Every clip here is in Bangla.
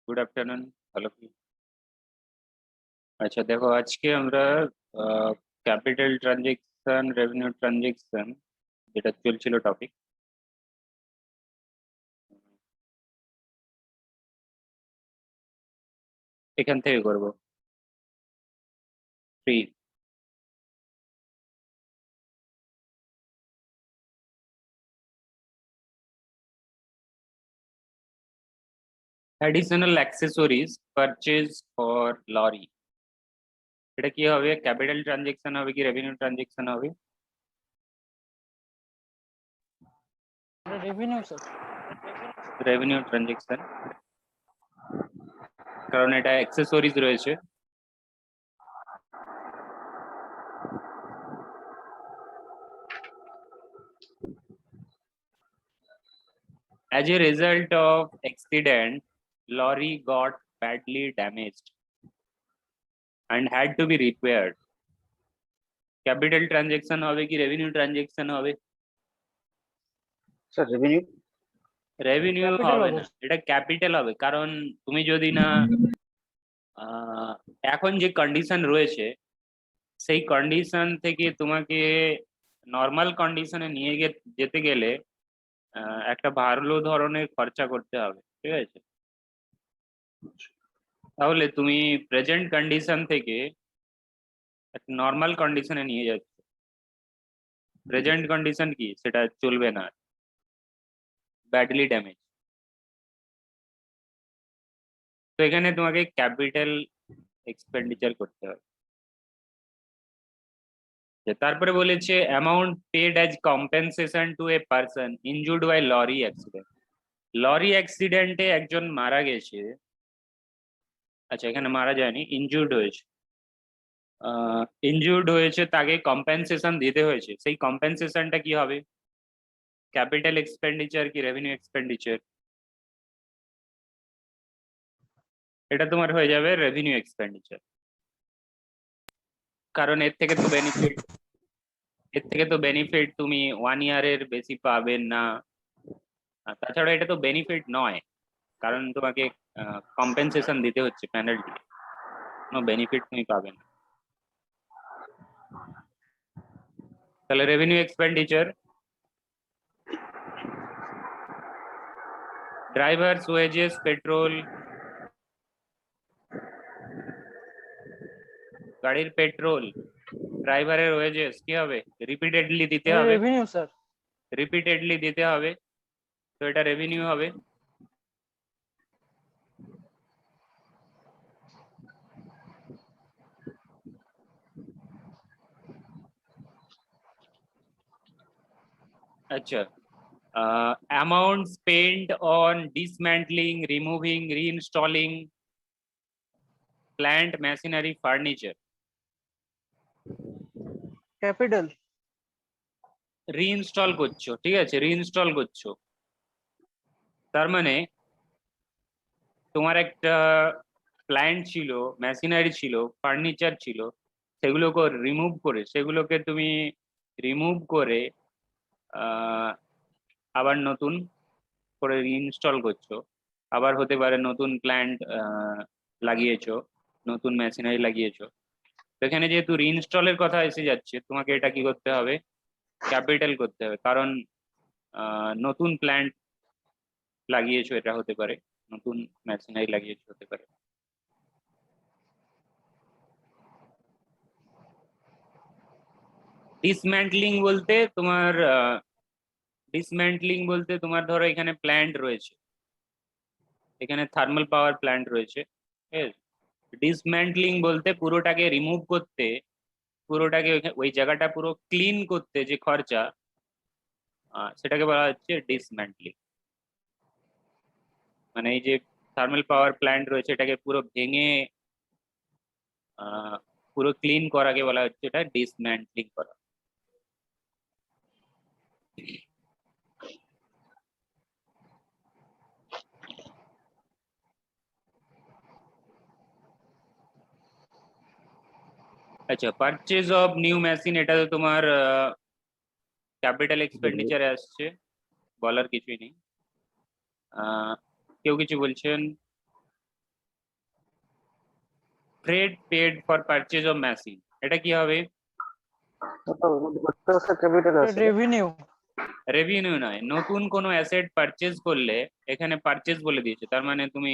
Good afternoon. ভালো কি? আচ্ছা, দেখো আজকে আমরা ক্যাপিটাল ট্রানজেকশন, রেভিনিউ ট্রানজেকশন যেটা চলছিল টপিক, এখান থেকে করব। Free. Additional accessories purchase for lorry, এটা কি হবে? ক্যাপিটাল ট্রানজেকশন হবে কি রেভিনিউ ট্রানজেকশন হবে? Revenue sir. রেভিনিউ ট্রানজেকশন, কারণ এটা অ্যাক্সেসরিজ রয়েছে। As a result of accident, lorry got badly damaged and had to be repaired. Capital transaction হবে কি রেভিনিউ ট্রানজেকশন হবে? Sir revenue. রেভিনিউ হবে না, এটা ক্যাপিটাল হবে। কারণ তুমি যদি না এখন যে কন্ডিশন রয়েছে সেই কন্ডিশন থেকে তোমাকে নর্মাল কন্ডিশনে নিয়ে যেতে গেলে একটা ভালো ধরনের খরচা করতে হবে, ঠিক আছে? তাহলে তুমি প্রেজেন্ট কন্ডিশন থেকে একটা নর্মাল কন্ডিশনে নিয়ে যাচ্ছ। প্রেজেন্ট কন্ডিশন কি, সেটা চলবে না, ব্যাডলি ড্যামেজ। তো এখানে তোমাকে ক্যাপিটাল এক্সপেন্ডিচার করতে হবে। তারপরে বলেছে amount paid as compensation to a person injured by lorry accident. Lorry অ্যাক্সিডেন্টে একজন মারা গেছে। আচ্ছা, এখানে মারা যায়নি, ইনজুর্ড হয়েছে। ইনজুর্ড হয়েছে, তাকে কম্পেনসেশন দিতে হয়েছে। সেই কম্পেনসেশনটা কি হবে? ক্যাপিটাল এক্সপেন্ডিচার কি রেভিনিউ এক্সপেন্ডিচার? এটা তোমার হয়ে যাবে রেভিনিউ এক্সপেন্ডিচার। কারণ এর থেকে তো বেনিফিট তুমি 1 ইয়ারের বেশি পাবে না। তাছাড়া এটা তো বেনিফিট নয়, কারণ তোমাকে কম্পেনসেশন দিতে হচ্ছে, পেনাল্টি। কোনো বেনিফিট তুমি পাবে না। তাহলে revenue expenditure, drivers wages, petrol, গাড়ির পেট্রোল, ড্রাইভারের ওয়েজেস কি হবে? রিপিটেডলি দিতে হবে। Revenue sir. রিপিটেডলি দিতে হবে, তো এটা রেভিনিউ হবে। আচ্ছা, amount spend on dismantling, removing, reinstalling plant, machinery, furniture. Capital. Reinstall করছো, ঠিক আছে, রিইনস্টল করছো, তার মানে তোমার একটা প্ল্যান্ট ছিল, মেশিনারি ছিল, ফার্নিচার ছিল, সেগুলোকে রিমুভ করে আবার নতুন করে রিইনস্টল করছো। আবার হতে পারে নতুন প্ল্যান্ট লাগিয়েছো, নতুন মেশিনারি লাগিয়েছো। তো এখানে যেহেতু রিইনস্টলের কথা এসে যাচ্ছে, তোমাকে এটা কি করতে হবে? ক্যাপিটাল করতে হবে। কারণ নতুন প্ল্যান্ট লাগিয়েছো, এটা হতে পারে নতুন মেশিনারি লাগিয়েছো, হতে পারে। ডিসম্যান্টলিং বলতে তোমার ধরো এখানে প্ল্যান্ট রয়েছে, এখানে থার্মাল পাওয়ার প্ল্যান্ট রয়েছে। ডিসম্যান্টলিং বলতে পুরোটাকে রিমুভ করতে, পুরোটাকে ওই জায়গাটা পুরো ক্লিন করতে যে খরচা, সেটাকে বলা হচ্ছে ডিসম্যান্টলিং। মানে এই যে থার্মাল পাওয়ার প্ল্যান্ট রয়েছে, এটাকে পুরো ভেঙে পুরো ক্লিন করাকে বলা হচ্ছে এটা ডিসম্যান্টলিং করা। আচ্ছা, পারচেজ অফ নিউ মেশিন, এটা তো তোমার ক্যাপিটাল এক্সপেন্ডিচারে আসছে, বলার কিছুই নেই। কেউ কিছু বলছেন? freight paid for purchase of machine, এটা কি হবে? ক্যাপিটাল আছে, রেভিনিউ। রেভিনিউ নয়, নতুন কোনো অ্যাসেট পারচেজ করলে এখানে পারচেজ বলে দিয়েছে, তার মানে তুমি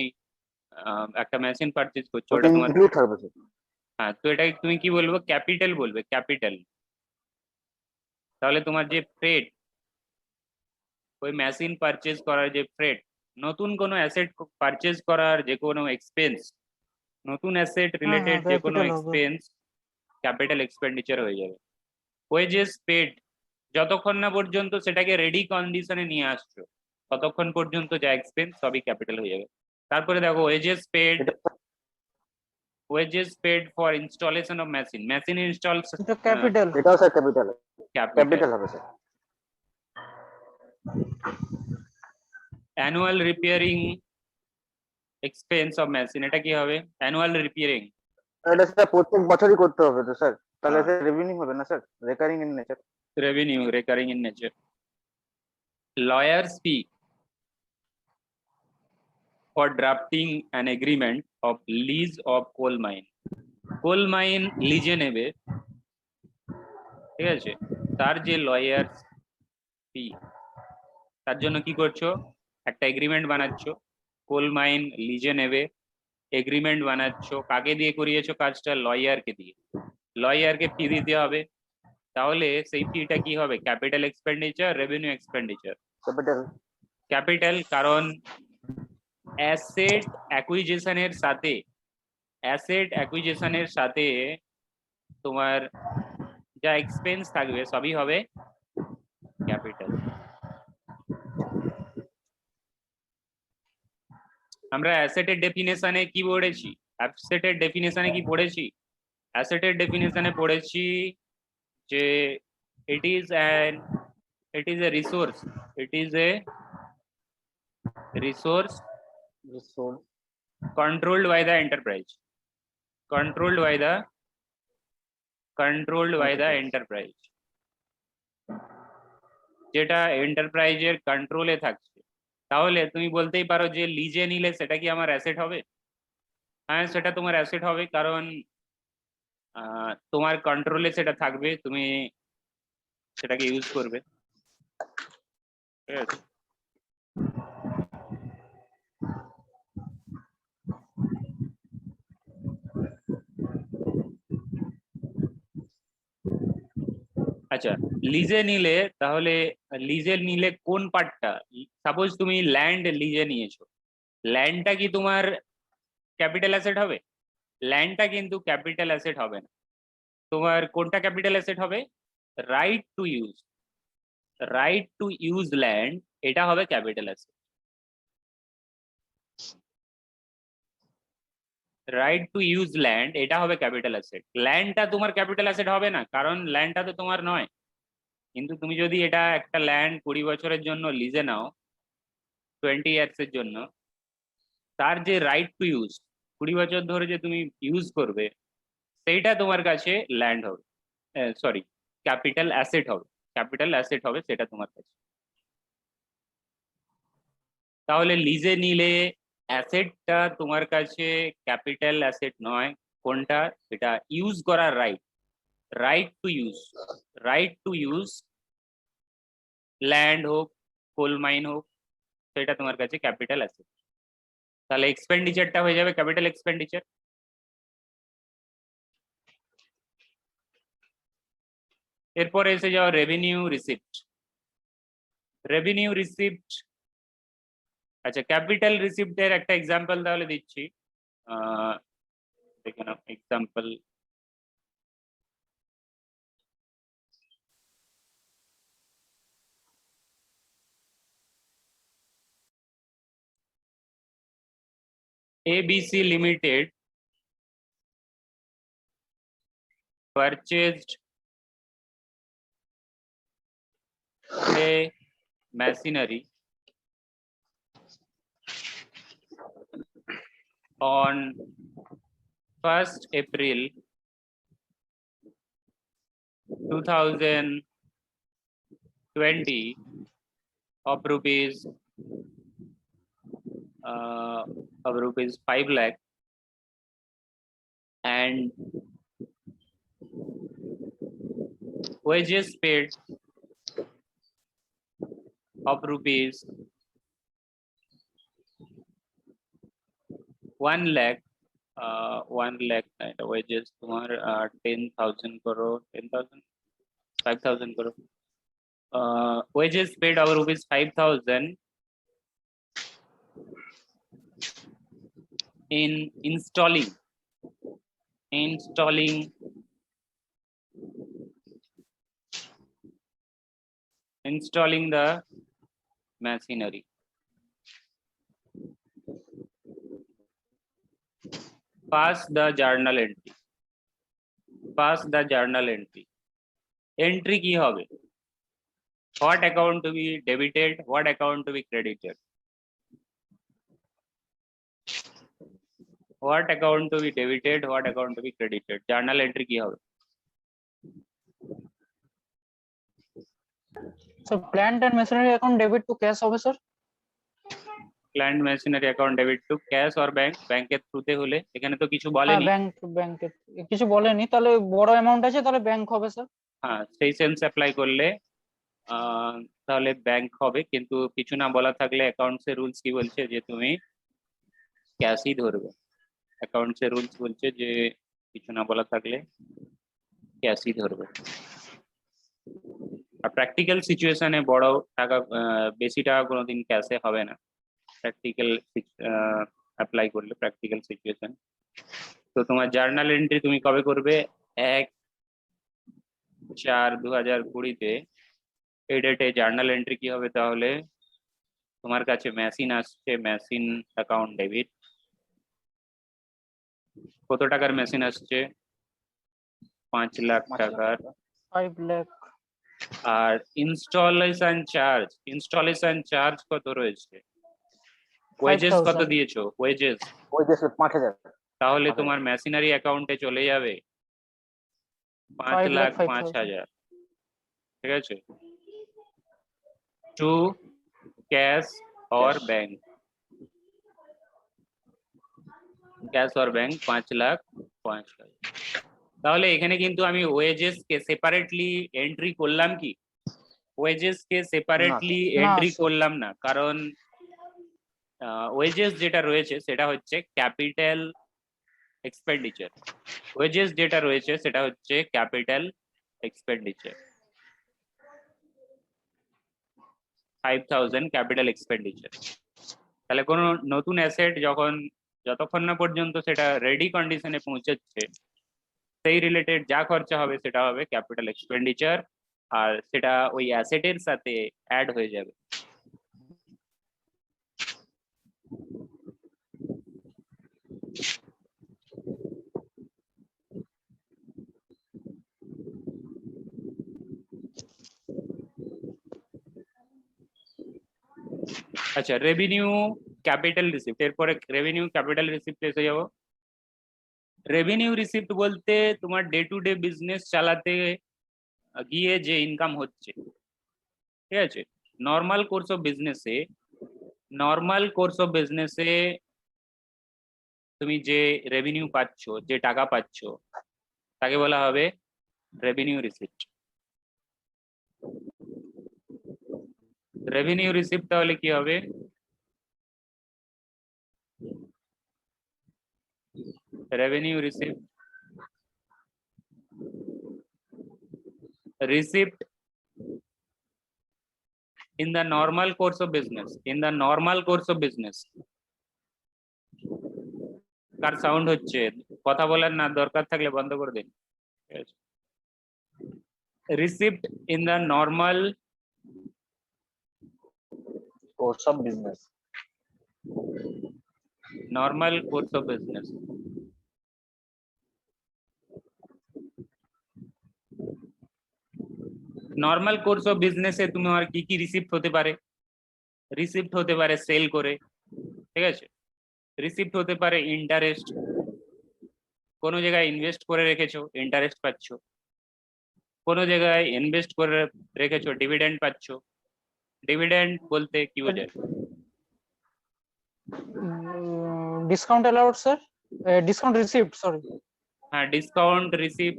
একটা মেশিন পারচেজ করছো, ওটা তোমার, ইনক্লুড থাকবে স্যার। হ্যাঁ, তো এটা তুমি কি বলবো? ক্যাপিটাল বলবে, ক্যাপিটাল। তাহলে তোমার যে ফ্রেট, ওই মেশিন পারচেজ করার যে ফ্রেট, নতুন কোনো অ্যাসেট পারচেজ করার যে কোনো এক্সপেন্স, নতুন অ্যাসেট রিলেটেড যে কোনো capital হবে। এক্সপেন্স ক্যাপিটাল এক্সপেন্ডিচার হয়ে যাবে। ওয়েজেস পেড, যতক্ষণ না পর্যন্ত সেটাকে রেডি কন্ডিশনে নিয়ে আসছো ততক্ষণ পর্যন্ত যা এক্সপেন্স সবই ক্যাপিটাল হয়ে যাবে। তারপরে দেখো wages paid, wages paid for installation of machine, machine installs, এটা ক্যাপিটাল। এটাও স্যার ক্যাপিটাল, capital। ক্যাপিটাল হবে sir. annual repairing expense of machine, এটা কি হবে? annual repairing, এটা স্যার প্রত্যেক বছরই করতে হবে তো স্যার, তাহলে হ্যাঁ। স্যার রেভিনিউ হবে না sir, recurring in nature. revenue recurring in nature। lawyers fee for drafting an agreement of lease of coal mine, coal mine লিজে নেবে, ঠিক আছে, তার যে লয়ার ফি, তার জন্য কি করছো? একটা এগ্রিমেন্ট বানাচ্ছো, কোল মাইন লিজে নেবে, এগ্রিমেন্ট বানাচ্ছো, কাকে দিয়ে করিয়েছো কাজটা? লয়ারকে দিয়ে, লয়ারকে ফি দিতে হবে। তাহলে সেই ফিটা কি হবে? Capital expenditure, revenue expenditure? Capital. Capital, কারণ অ্যাসেট অ্যাকুইজিশনের সাথে, অ্যাসেট অ্যাকুইজিশনের সাথে তোমার যা এক্সপেন্স থাকবে সবই হবে ক্যাপিটাল। আমরা অ্যাসেটের ডেফিনেশনে কি পড়েছি? অ্যাসেটের ডেফিনেশনে কি পড়েছি? অ্যাসেটের ডেফিনেশনে পড়েছি যে it is a resource, it is a resource controlled by the enterprise, controlled by the enterprise, যেটা এন্টারপ্রাইজের কন্ট্রোলে থাকছে। তাহলে তুমি বলতেই পারো যে লিজে নিলে সেটা কি আমার অ্যাসেট হবে? হ্যাঁ, সেটা তোমার অ্যাসেট হবে, কারণ তোমার কন্ট্রোলে সেটা থাকবে, তুমি সেটাকে ইউজ করবে, ঠিক আছে? আচ্ছা, লিজে নিলে, তাহলে লিজে নিলে কোন পার্টটা? সাপোজ তুমি ল্যান্ড লিজে নিয়েছো, ল্যান্ডটা কি তোমার ক্যাপিটাল অ্যাসেট হবে? ল্যান্ডটা কিন্তু ক্যাপিটাল অ্যাসেট হবে না। তোমার কোনটা ক্যাপিটাল অ্যাসেট হবে? Right to use, right to use land, এটা হবে capital asset. Right to use land, এটা হবে ক্যাপিটাল অ্যাসেট। ল্যান্ডটা তোমার ক্যাপিটাল অ্যাসেট হবে না, কারণ ল্যান্ডটা তো তোমার নয়। কিন্তু তুমি যদি এটা একটা ল্যান্ড 20 বছরের জন্য লিজে নাও, 20 ইয়ার্স এর জন্য, তার যে রাইট টু ইউজ, 20 বছর ধরে যে তুমি ইউজ করবে, সেইটা তোমার কাছে ল্যান্ড হবে, সরি, ক্যাপিটাল অ্যাসেট হবে, ক্যাপিটাল অ্যাসেট হবে সেটা তোমার কাছে। তাহলে লিজে নিলে অ্যাসেটটা তোমার কাছে ক্যাপিটাল অ্যাসেট নয়, কোনটা? সেটা ইউজ করার right, right to use, right to use land হোক, কোল মাইন হোক, সেটা তোমার কাছে ক্যাপিটাল অ্যাসেট। তাহলে এক্সপেন্ডিচারটা হয়ে যাবে ক্যাপিটাল এক্সপেন্ডিচার। এরপরে এসে যাও রেভিনিউ রিসিপ্ট। রেভিনিউ রিসিপ্ট, আচ্ছা, ক্যাপিটাল রিসিপ্টের একটা এক্সাম্পল তাহলে দিচ্ছি, দেখে নাও example. ABC Limited purchased a machinery on 1st April 2020 of rupees 5 lakh, and wages paid of rupees 1 lakh, 1 lakh kind of wages तुम्हार 10,000 crore, 10,000, 5,000 crore. Wages paid of rupees 5,000 in installing the machinery. Pass the journal entry. Entry की होगे. What account to be debited, what account to be credited? What account to be debited, what account to be credited? Journal entry की होगे. So plant and machinery account debit to cash হবে sir? Plant machinery account debit to cash or bank, ব্যাংকের থ্রুতে হলে এখানে তো কিছু হ্যাঁ বলেনি। ব্যাংকে কিছু বলেনি, তাহলে বড় অ্যামাউন্ট আছে তাহলে ব্যাংক হবে স্যার। হ্যাঁ, সেই সেন্স অ্যাপ্লাই করলে তাহলে ব্যাংক হবে, কিন্তু কিছু না বলা থাকলে অ্যাকাউন্টস এর রুলস কি বলছে যে তুমি ক্যাশই ধরবে। অ্যাকাউন্টস এর রুলস বলছে যে কিছু না বলা থাকলে ক্যাশই ধরবে। আর প্র্যাকটিক্যাল সিচুয়েশনে বড় টাকা, বেশি টাকা কোনোদিন ক্যাশে হবে না প্র্যাকটিক্যাল অ্যাপ্লাই করলে, প্র্যাকটিক্যাল সিচুয়েশন। তো তোমার জার্নাল এন্ট্রি তুমি কবে করবে? 1/4/2020 এই ডেটে জার্নাল এন্ট্রি কি হবে? তাহলে তোমার কাছে মেশিন আসছে, মেশিন অ্যাকাউন্ট ডেবিট। কত টাকার মেশিন আসছে? 5 লাখ টাকার। 5 লাখ। আর ইনস্টলেশন চার্জ কত রয়েছে? ওয়েজেস কত দিয়েছো? ওয়েজেস 5,000। তাহলে তোমার মেশিনারি অ্যাকাউন্টে চলে যাবে 5,05,000। ঠিক আছে, টু ক্যাশ और बैंक, ক্যাশ और बैंक 5,05,000। তাহলে এখানে কিন্তু আমি ওয়েজেস কে সেপারেটলি এন্ট্রি করলাম কি? ওয়েজেস কে সেপারেটলি এন্ট্রি করলাম না, কারণ ওয়েজেস যেটা রয়েছে সেটা হচ্ছে ক্যাপিটাল এক্সপেন্ডিচার। ওয়েজেস যেটা রয়েছে সেটা হচ্ছে ক্যাপিটাল এক্সপেন্ডিচার, 5,000 ক্যাপিটাল এক্সপেন্ডিচার। তাহলে কোনো নতুন অ্যাসেট যতক্ষণ না পর্যন্ত সেটা রেডি কন্ডিশনে পৌঁছাচ্ছে, সেই রিলেটেড যা খরচা হবে সেটা হবে ক্যাপিটাল এক্সপেন্ডিচার, আর সেটা ওই অ্যাসেটের সাথে অ্যাড হয়ে যাবে। আচ্ছা, রেভিনিউ ক্যাপিটাল রিসিপ্ট, এরপরে রেভিনিউ ক্যাপিটাল রিসিপ্ট এসে যাব। রেভিনিউ রিসিপ্ট বলতে তোমার ডে টু ডে বিজনেস চালাতে গিয়ে যে ইনকাম হচ্ছে, ঠিক আছে, নর্মাল কোর্স অফ বিজনেসে তুমি যে রেভিনিউ পাচ্ছ, যে টাকা পাচ্ছ, তাকে বলা হবে রেভিনিউ রিসিপ্ট। রেভিনিউ রিসিপ্ট তাহলে কি হবে? Revenue receipt in the normal course of business, car sound হচ্ছে? কথা বলার না, দরকার থাকলে বন্ধ করে দিন। Receipt in the normal course of business. Normal course of business. Normal course of বিজনেসে তোমার কি কি রিসিপ্ট হতে পারে? রিসিপ্ট হতে পারে সেল করে, ঠিক আছে, রিসিপ্ট হতে পারে ইন্টারেস্ট, কোনো জায়গায় ইনভেস্ট করে রেখেছো, ইন্টারেস্ট পাচ্ছ, কোনো জায়গায় ইনভেস্ট করে রেখেছো, ডিভিডেন্ড পাচ্ছ। ডিভিডেন্ড বলতে কি বোঝায়? Discount allowed sir, discount received, sorry. হ্যাঁ, ডিসকাউন্ট রিসিভ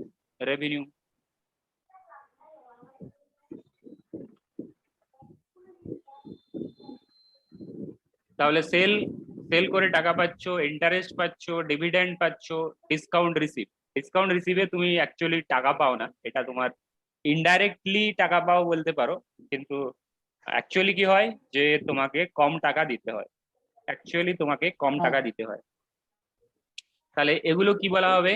রেভিনিউ। তাহলে সেল সেল করে টাকা পাচ্ছ, ইন্টারেস্ট পাচ্ছ, ডিভিডেন্ড পাচ্ছ, ডিসকাউন্ট রিসিভ। ডিসকাউন্ট রিসিভে তুমি অ্যাকচুয়ালি টাকা পাও না, এটা তোমার ইনডাইরেক্টলি টাকা পাও বলতে পারো, কিন্তু অ্যাকচুয়ালি কি হয় যে তোমাকে কম টাকা দিতে হয়, অ্যাকচুয়ালি তোমাকে কম টাকা দিতে হয়। তাহলে এগুলো কি বলা হবে?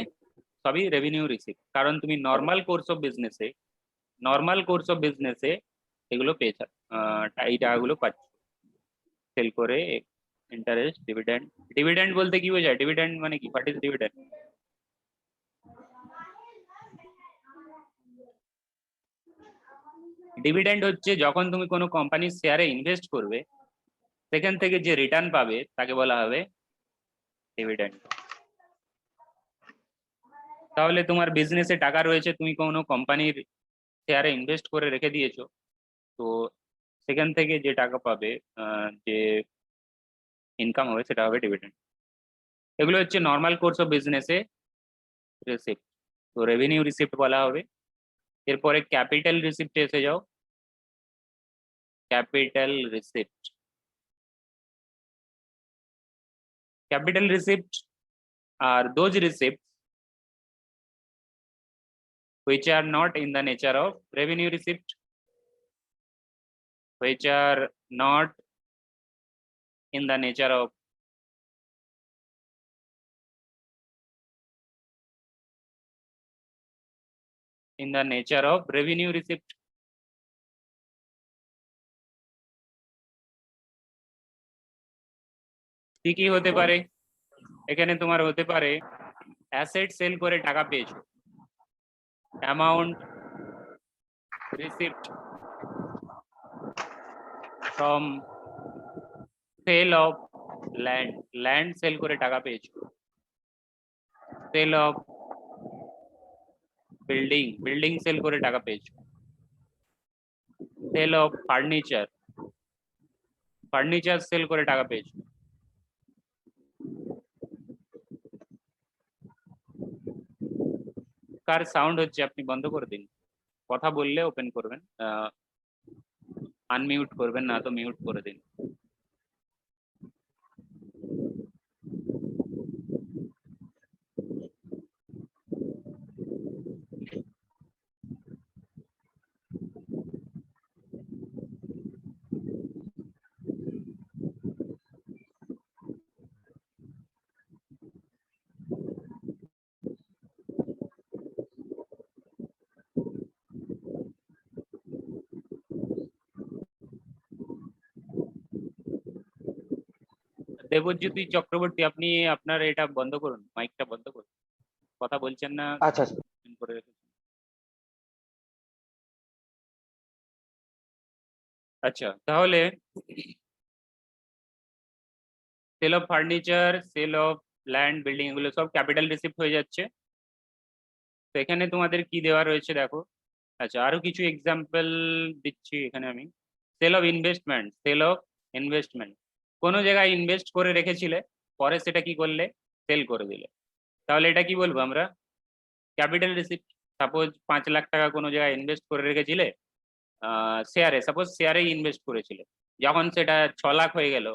সবই রেভিনিউ রিসিভ, কারণ তুমি নর্মাল কোর্স অফ বিজনেসে এগুলো পেয়েছ, এই টাকাগুলো পাচ্ছ সেল করে। Interest, dividend. ডিভিডেন্ড বলতে কি বোঝায়? ডিভিডেন্ড মানে কি? What is dividend? ডিভিডেন্ড হচ্ছে যখন তুমি কোনো কোম্পানির শেয়ারে ইনভেস্ট করবে, সেখান থেকে যে রিটার্ন পাবে তাকে বলা হবে ডিভিডেন্ড। তাহলে তোমার বিজনেসে টাকা রয়েছে, তুমি কোনো কোম্পানির শেয়ারে ইনভেস্ট করে রেখে দিয়েছো, তো সেখান থেকে যে টাকা পাবে, যে ইনকাম হবে, সেটা হবে ডিভিডেন্ড। এগুলো হচ্ছে নর্মাল কোর্স অফ বিজনেসে রিসিপ্ট, তো রেভিনিউ রিসিপ্ট বলা হবে। এরপরে ক্যাপিটাল রিসিপ্টে এসে যাও। Capital receipt, capital receipts are those receipts which are not in the nature of revenue receipt, which are not in the nature of revenue receipt. কি হতে পারে? এখানে তোমার হতে পারে অ্যাসেট সেল করে টাকা পেয়েছো, amount receipt from sale of land, land sale করে টাকা পেয়েছো। Sale of building, building sale করে টাকা পেয়েছো। Sale of furniture, furniture sale করে টাকা পেয়েছো। কার সাউন্ড হচ্ছে? আপনি বন্ধ করে দিন, কথা বললে ওপেন করবেন, আনমিউট করবেন না তো মিউট করে দিন। দেবজ্যোতি চক্রবর্তী, আপনি আপনার এটা বন্ধ করুন, মাইকটা বন্ধ করুন, কথা বলছেন না, আচ্ছা open করে রেখেছেন। আচ্ছা, তাহলে sale of furniture, sale of land, building, এগুলো সব ক্যাপিটাল রিসিপ্ট হয়ে যাচ্ছে। তো এখানে তোমাদের কি দেওয়া রয়েছে দেখো। আচ্ছা, আরো কিছু এক্সাম্পল দিচ্ছি এখানে আমি। Sale of investment, sale of investment, কোনো জায়গায় ইনভেস্ট করে রেখেছিলে, পরে সেটা কি করলে? সেল করে দিলে, তাহলে এটা কি বলবো আমরা? Capital receipt. সাপোজ 5 লাখ টাকা কোনো জায়গায় ইনভেস্ট করে রেখেছিলে, শেয়ারে, সাপোজ শেয়ারে ইনভেস্ট করেছিলে, যখন সেটা 6 লাখ হয়ে গেল,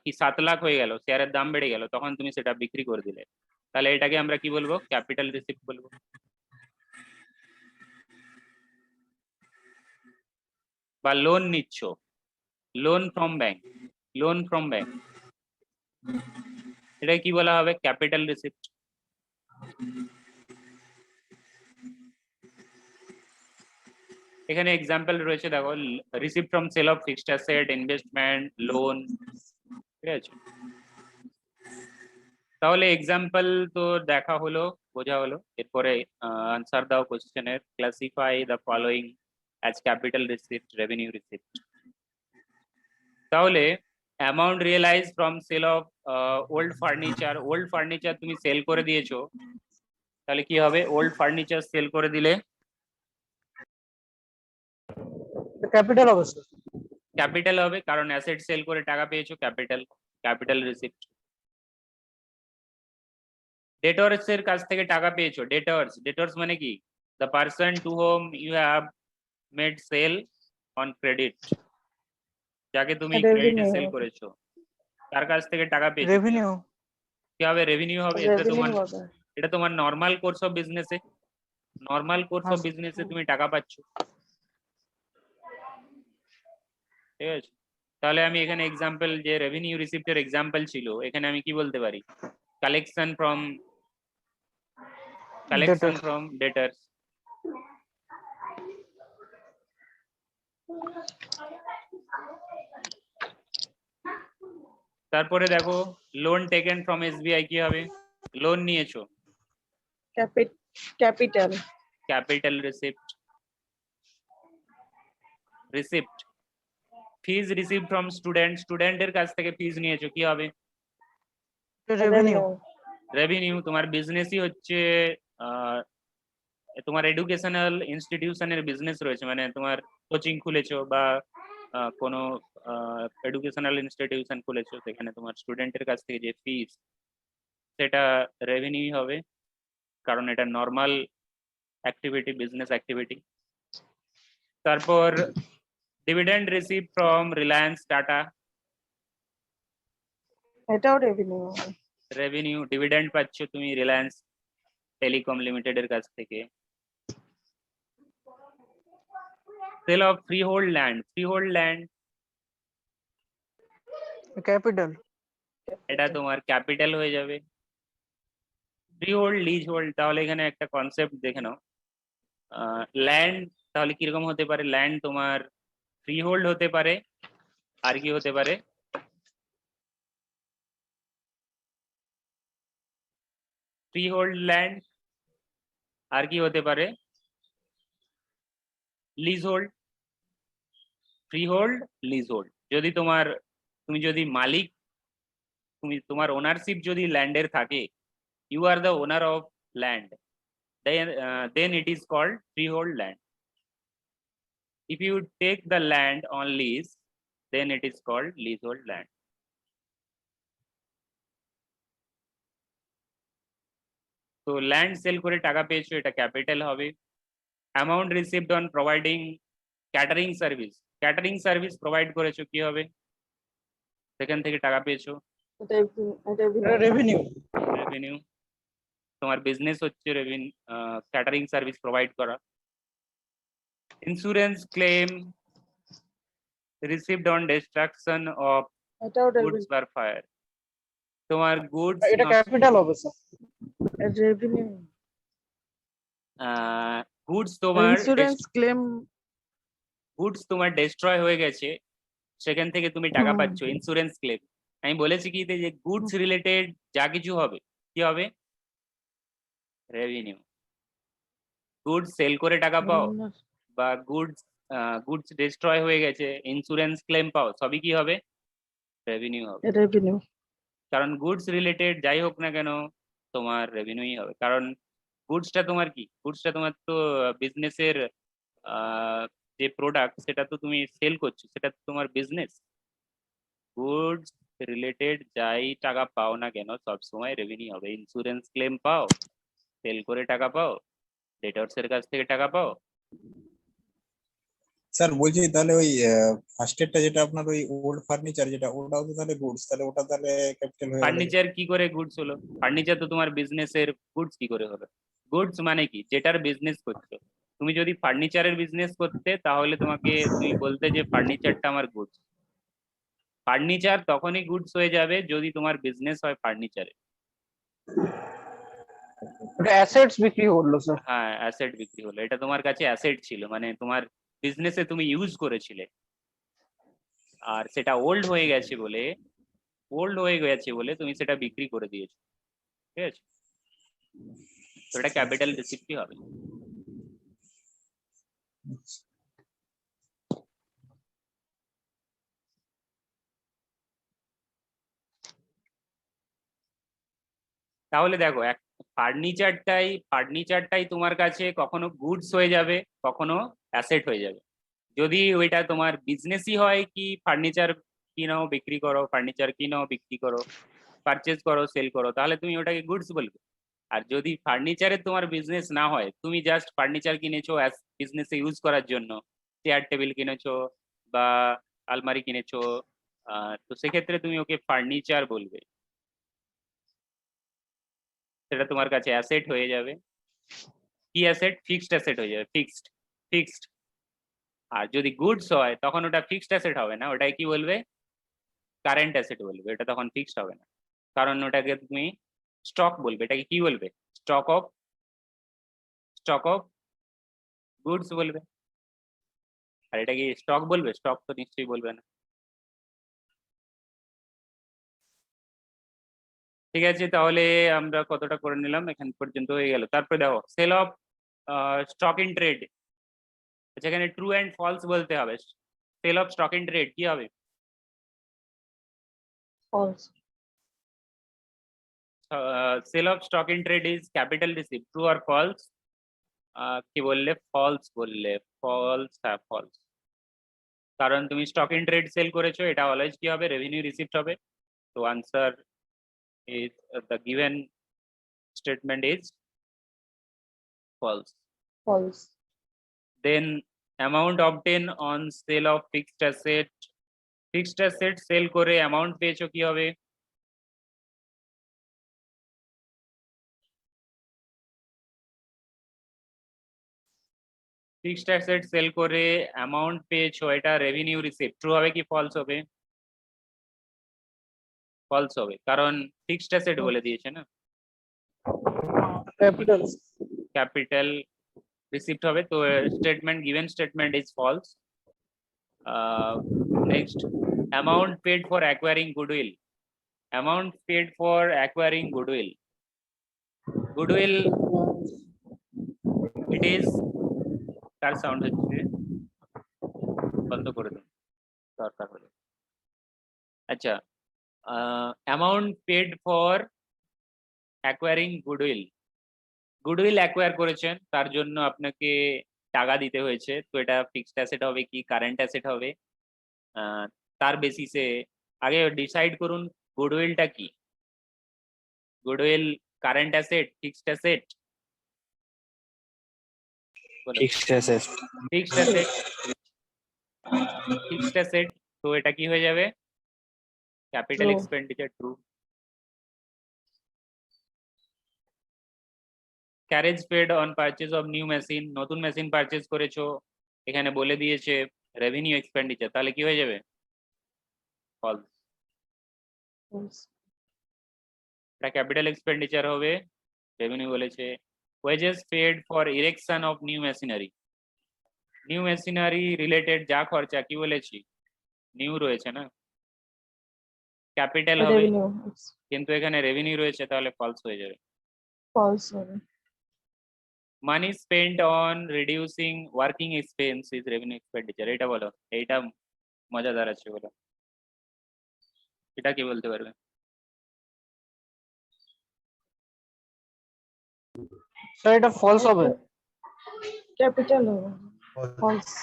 কি 7 লাখ হয়ে গেল, শেয়ারের দাম বেড়ে গেল, তখন তুমি সেটা বিক্রি করে দিলে, তাহলে এটাকে আমরা কি বলবো? ক্যাপিটাল রিসিপ্ট বলবো। বা লোন নিচ্ছ, loan from bank, loan from bank, এটা কি বলা হবে? Capital receipt. এখানে এক্সাম্পল রয়েছে দেখো, receipt from sale of fixed asset, investment, loan, ঠিক আছে। তাহলে এক্সাম্পল তো দেখা হলো, বোঝা হলো, এরপরে আনসার দাও কোশ্চেনের। Classify the following as capital receipt, revenue receipt. তাহলে amount realize from sale of old furniture, old furniture তুমি সেল করে দিয়েছো, তাহলে কি হবে? ওল্ড ফার্নিচার সেল করে দিলে ক্যাপিটাল হবে স্যার। ক্যাপিটাল হবে, কারণ অ্যাসেট সেল করে টাকা পেয়েছো, ক্যাপিটাল, ক্যাপিটাল রিসিপ্ট। ডেটরস এর কাছ থেকে টাকা পেয়েছো। ডেটরস মানে কি? The person to whom you have made sale on credit, যাকে তুমি ক্রেডিটে সেল Revenue. করেছো তার কাছ থেকে টাকা পেয়েছো। রেভিনিউ। কি হবে? রেভিনিউ হবে। Revenue হবে। এটা তোমার নর্মাল কোর্স অফ বিজনেসে, তুমি টাকা পাচ্ছ। ঠিক আছে, তাহলে আমি এখানে এক্সাম্পল যে রেভিনিউ রিসিপ্টের এক্সাম্পল ছিল, এখানে আমি কি বলতে পারি? Collection from debtors. তারপরে দেখো লোন টেকেন ফ্রম এসবিআই কি হবে? লোন নিয়েছো, Capital. Capital receipt. Fees receive from স্টুডেন্টের কাছ থেকে ফিজ নিয়েছো, কি হবে? রেভিনিউ। রেভিনিউ। তোমার বিজনেসই হচ্ছে তোমার এডুকেশনাল ইনস্টিটিউশনের বিজনেস রয়েছে, মানে তোমার কোচিং খুলেছো বা কোনো এডুকেশনাল ইনস্টিটিউশন খুলেছো, সেখানে তোমার স্টুডেন্টের কাছ থেকে যে ফিস, সেটা রেভিনিউ হবে, কারণ এটা নর্মাল অ্যাক্টিভিটি, বিজনেস অ্যাক্টিভিটি। তারপর dividend receive from Reliance Tata, এটাও revenue। রেভিনিউ। ডিভিডেন্ড পাচ্ছ তুমি রিলায়েন্স টেলিকম লিমিটেডের কাছ থেকে। Sale of freehold land, capital. এটা তোমার ক্যাপিটাল হয়ে যাবে। ফ্রিহোল্ড, লিজ হোল্ড, তাহলে এখানে একটা কনসেপ্ট দেখে নাও। ল্যান্ড তাহলে কিরকম হতে পারে? ল্যান্ড তোমার ফ্রিহোল্ড হতে পারে, আর কি হতে পারে? ফ্রিহোল্ড ল্যান্ড, আর কি হতে পারে? Lease hold. Freehold, lease hold. যদি তুমি যদি মালিক, তোমার ওনারশিপ যদি ল্যান্ডের থাকে, you are the owner of land, then it is called freehold land. If you take the land on lease, then it is called leasehold land. তো ল্যান্ড সেল করে টাকা পেয়েছো, এটা ক্যাপিটাল হবে। Amount received on providing catering service provide করেছো, কি হবে? সেখান থেকে টাকা পেয়েছো, রেভিনিউ। রেভিনিউ। তোমার বিজনেস হচ্ছে ক্যাটারিং সার্ভিস প্রোভাইড করা। Insurance claim received on destruction of এটাও গুডস ফর ফায়ার, তোমার গুডস এটা ক্যাপিটাল হবে sir. revenue। Insurance claim. Goods তোমার ডিস্ট্রয় হয়ে গেছে, সেখান থেকে তুমি টাকা হুম। পাচ্ছ, ইন্স্যুরেন্স ক্লেম। আমি বলেছি কি যে গুডস রিলেটেড যা কিছু হবে, কি হবে? রেভিনিউ। গুডস সেল করে টাকা পাও, বা গুডস ডিস্ট্রয় হয়ে গেছে, ইন্স্যুরেন্স ক্লেম পাও, সবই কি হবে? রেভিনিউ হবে। revenue। কারণ গুডস রিলেটেড যাই হোক না কেন, তোমার রেভিনিউই হবে। কারণ গুডসটা তোমার কি? গুডসটা তোমার তো বিজনেসের যে প্রোডাক্ট, সেটা তো তুমি সেল করছো, সেটা তো তোমার বিজনেস। গুডস রিলেটেড যাই টাকা পাও না কেন, সবসময় রেভিনিউ হবে। ইন্স্যুরেন্স ক্লেম পাও, সেল করে টাকা পাও, ডেটরস এর কাছ থেকে টাকা পাও। স্যার বলছি তাহলে ওই ফার্স্ট এডটা যেটা আপনার ওই ওল্ড ফার্নিচার যেটা, ওটাও তো তাহলে গুডস, তাহলে ওটা তাহলে ক্যাপিটাল হয়ে গেল। ফার্নিচার কি করে গুডস হলো? ফার্নিচার তো তোমার বিজনেসের গুডস কি করে হলো? গুডস মানে কি? যেটার বিজনেস করছো। তুমি যদি ফার্নিচারের বিজনেস করতে, তাহলে তুমি বলতে যে ফার্নিচারটা আমার গুডস। ফার্নিচার তখনই গুডস হয়ে যাবে যদি তোমার বিজনেস হয় ফার্নিচারে। এটা অ্যাসেটস বিক্রি হলো স্যার। হ্যাঁ, অ্যাসেট বিক্রি হলো, এটা তোমার কাছে অ্যাসেট ছিল, মানে তোমার বিজনেসে তুমি ইউজ করেছিলে, আর সেটা ওল্ড হয়ে গেছে বলে তুমি সেটা বিক্রি করে দিয়েছো। ঠিক আছে, তো এটা ক্যাপিটাল রিসিপ্টই হবে। তাহলে দেখো, ফার্নিচারটাই তোমার কাছে কখনো গুডস হয়ে যাবে, কখনো অ্যাসেট হয়ে যাবে। যদি ওইটা তোমার বিজনেসই হয় কি ফার্নিচার কিনাও বিক্রি করো, ফার্নিচার কিনাও বিক্রি করো, পারচেজ করো, সেল করো, তাহলে তুমি ওটাকে গুডস বলবে। আর যদি ফার্নিচারের তোমার বিজনেস না হয়, তুমি জাস্ট ফার্নিচার কিনেছো অ্যাজ বিজনেসে ইউজ করার জন্য, চেয়ার টেবিল কিনেছো বা আলমারি কিনেছো, তো সেক্ষেত্রে তুমি ওকে ফার্নিচার বলবে, সেটা তোমার কাছে অ্যাসেট হয়ে যাবে। কি অ্যাসেট? ফিক্সড অ্যাসেট হয়ে যাবে, ফিক্সড ফিক্সড। আর যদি গুডস হয় তখন ওটা ফিক্সড অ্যাসেট হবে না, ওটাই কি বলবে? কারেন্ট অ্যাসেট বলবে, এটা তখন ফিক্সড হবে না, কারণ ওটাকে তুমি স্টক বলবে। এটাকে কি বলবে? স্টক অফ গুডস বলবে। আর এটা কি স্টক বলবে? স্টক তো নিশ্চয়ই বলবে না। ঠিক আছে, তাহলে আমরা কতটা করে নিলাম, এখান পর্যন্ত হয়ে গেল। তারপরে দেখো sale of stock in trade, যেখানে ট্রু অ্যান্ড ফলস বলতে হবে। Sale of stock in trade কি হবে? false, sale of stock in trade is capital receipt, true আর ফলস? কি বললে? ফলস বললে। ফলস, হ্যাঁ ফলস, কারণ তুমি স্টক ইন ট্রেড সেল করেছো, এটা অলওয়েজ কি হবে? রেভিনিউ রিসিপ্ট হবে। তো answer is the given statement is false. false, Then amount obtained on sale of fixed asset, fixed asset সেল করে অ্যামাউন্ট পেয়েছো, কি হবে? ফিক্সড অ্যাসেট সেল করে অ্যামাউন্ট পেয়েছো, এটা রেভিনিউ রিসিপ্ট, ট্রু হবে কি ফলস হবে? ফলস হবে, কারণ ফিক্সড অ্যাসেট বলে দিয়েছে না, ক্যাপিটাল। ক্যাপিটাল রিসিপ্ট হবে। তো statement, given statement is false. Next, amount paid for acquiring goodwill, amount paid for acquiring goodwill, goodwill it is, কার সাউন্ড হচ্ছে? বন্ধ করে দিন দরকার হলে। আচ্ছা, amount paid for acquiring goodwill, goodwill acquire করেছেন, তার জন্য আপনাকে টাকা দিতে হয়েছে। তো এটা ফিক্সড অ্যাসেট হবে কি কারেন্ট অ্যাসেট হবে? তার বেসিসে আগে ডিসাইড করুন গুডউইলটা কি। Goodwill current asset, fixed asset? Fixed asset. Fixed asset, fixed asset. তো এটা কি হয়ে যাবে? Capital True. Expenditure, true. Carriage paid on purchase of new machine, নতুন মেশিন পারচেজ করেছো, এখানে বলে দিয়েছে রেভিনিউ এক্সপেন্ডিচার, তাহলে কি হয়ে যাবে? ফলস। false, এটা ক্যাপিটাল এক্সপেন্ডিচার হবে, রেভিনিউ বলেছে। Wages paid for erection of new machinery, new machinery related যা খরচা, কি বলেছি? নিউ রয়েছে না, ক্যাপিটাল হবে, revenue, it's কিন্তু এখানে রেভিনিউ রয়েছে, তাহলে ফলস হয়ে যাবে। false হবে। Money spent on reducing working expense is revenue expenditure, এটা বলো, এইটা মজাদার আছে, বলো এটা কি বলতে পারবে? স্যার এটা ফলস হবে। ক্যাপিটাল হবে, false,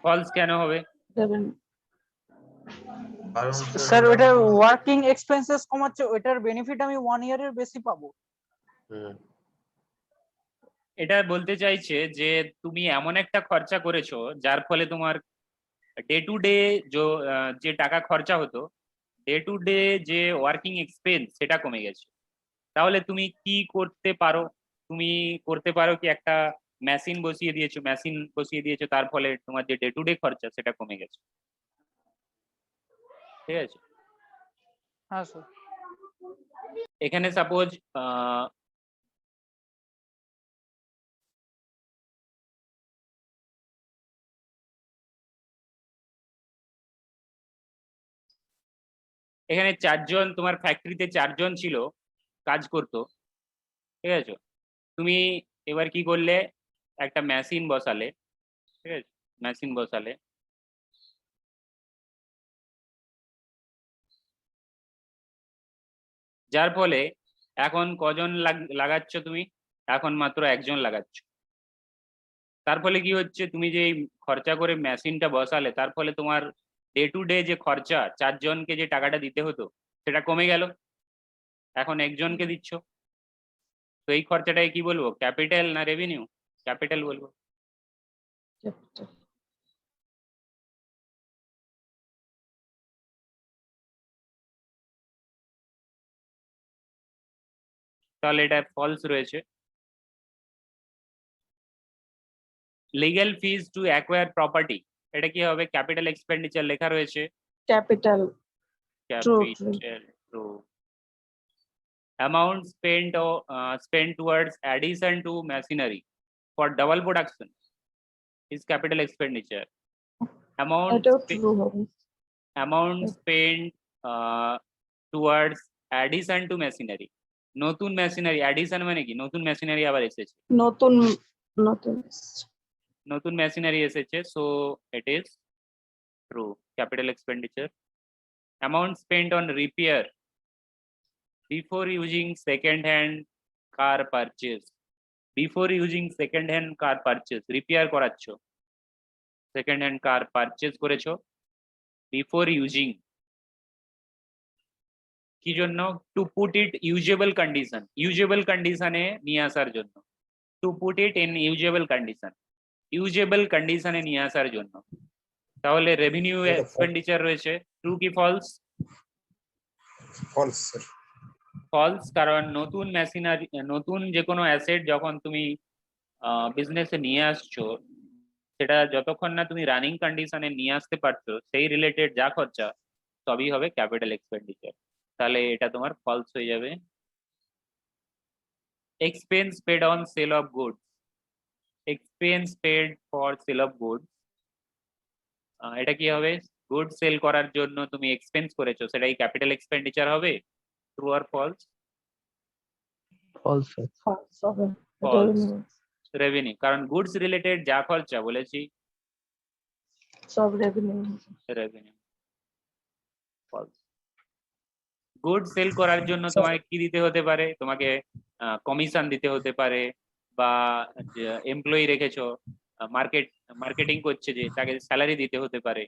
ফলস কেন হবে? revenue, স্যার ওটা ওয়ার্কিং এক্সপেন্সেস কমাচ্ছে, ওটার বেনিফিট আমি 1 ইয়ারের বেশি পাবো। এটা বলতে চাইছে যে তুমি এমন একটা খরচা করেছো যার ফলে তোমার ডে টু ডে যে টাকা খরচা হতো, ডে টু ডে যে ওয়ার্কিং এক্সপেন্স সেটা কমে গেছে। তাহলে তুমি কি করতে পারো? তুমি করতে পারো কি একটা মেশিন বসিয়ে দিয়েছো, তার ফলে তোমার যে ডে টু ডে খরচা সেটা কমে গেছে। ঠিক আছে, হ্যাঁ স্যার। এখানে সাপোজ এখানে চারজন, তোমার ফ্যাক্টরিতে চারজন ছিল, কাজ করতো, ঠিক আছে? তুমি এবার কি করলে? একটা মেশিন বসালে, ঠিক আছে, মেশিন বসালে, যার ফলে এখন কজন লাগাচ্ছ তুমি? এখন মাত্র একজন লাগাচ্ছ। তার ফলে কি হচ্ছে? তুমি যে খরচা করে মেশিনটা বসালে, তার ফলে তোমার ডে টু ডে যে খরচা, চারজনকে যে টাকাটা দিতে হতো সেটা কমে গেল, এখন একজনকে দিচ্ছ। এই খরচাটাকে কি বলবো, ক্যাপিটাল না রেভিনিউ? ক্যাপিটাল বলবো। capital, তাহলে এটা ফলস রয়েছে। Legal fees to acquire property, এটা কি হবে? ক্যাপিটাল এক্সপেন্ডিচার লেখা রয়েছে। capital, True, true. Capital, true. Amount spent or spent towards addition to machinery for double production is capital expenditure. Amount এটাও true হবে, spent towards addition to machinery. নতুন মেশিনারি, অ্যাডিশন মানে কি? নতুন মেশিনারি আবার এসেছে, নতুন নতুন নতুন মেশিনারি এসেছে, so it is true, capital expenditure. Amount spent on repair before using second hand car purchase. Before using second hand car purchase, repair করাচ্ছ, second hand car purchase করেছো, before using কি জন্য? To put it usable condition, usable কন্ডিশনে নিয়ে আসার জন্য, to put it in usable condition, usable কন্ডিশনে নিয়ে আসার জন্য। তাহলে রেভিনিউ এক্সপেন্ডিচার রয়েছে, ট্রু কি ফলস? False sir. ফলস, কারণ নতুন মেশিনারি, নতুন যে কোনো অ্যাসেট যখন তুমি বিজনেসে নিয়ে আসছো, সেটা যতক্ষণ না তুমি রানিং কন্ডিশনে নিয়ে আসতে পারছো, সেই রিলেটেড যা খরচা সবই হবে ক্যাপিটাল এক্সপেন্ডিচার। তাহলে এটা তোমার ফলস হয়ে যাবে। Expense paid on sale of goods, expense paid for sale of goods, এটা কি হবে? গুড সেল করার জন্য তুমি এক্সপেন্স করেছো, সেটাই ক্যাপিটাল এক্সপেন্ডিচার হবে। ট্রু আর ফলস? false sir. false হবে, False. revenue, রেভিনিউ, কারণ গুডস রিলেটেড যা খরচা বলেছি সব revenue, revenue. False. Good sale করার জন্য তোমাকে কি দিতে হতে পারে? তোমাকে কমিশন দিতে হতে পারে, বা এমপ্লয়ি রেখেছো, মার্কেটিং করছে যে, তাকে স্যালারি দিতে হতে পারে,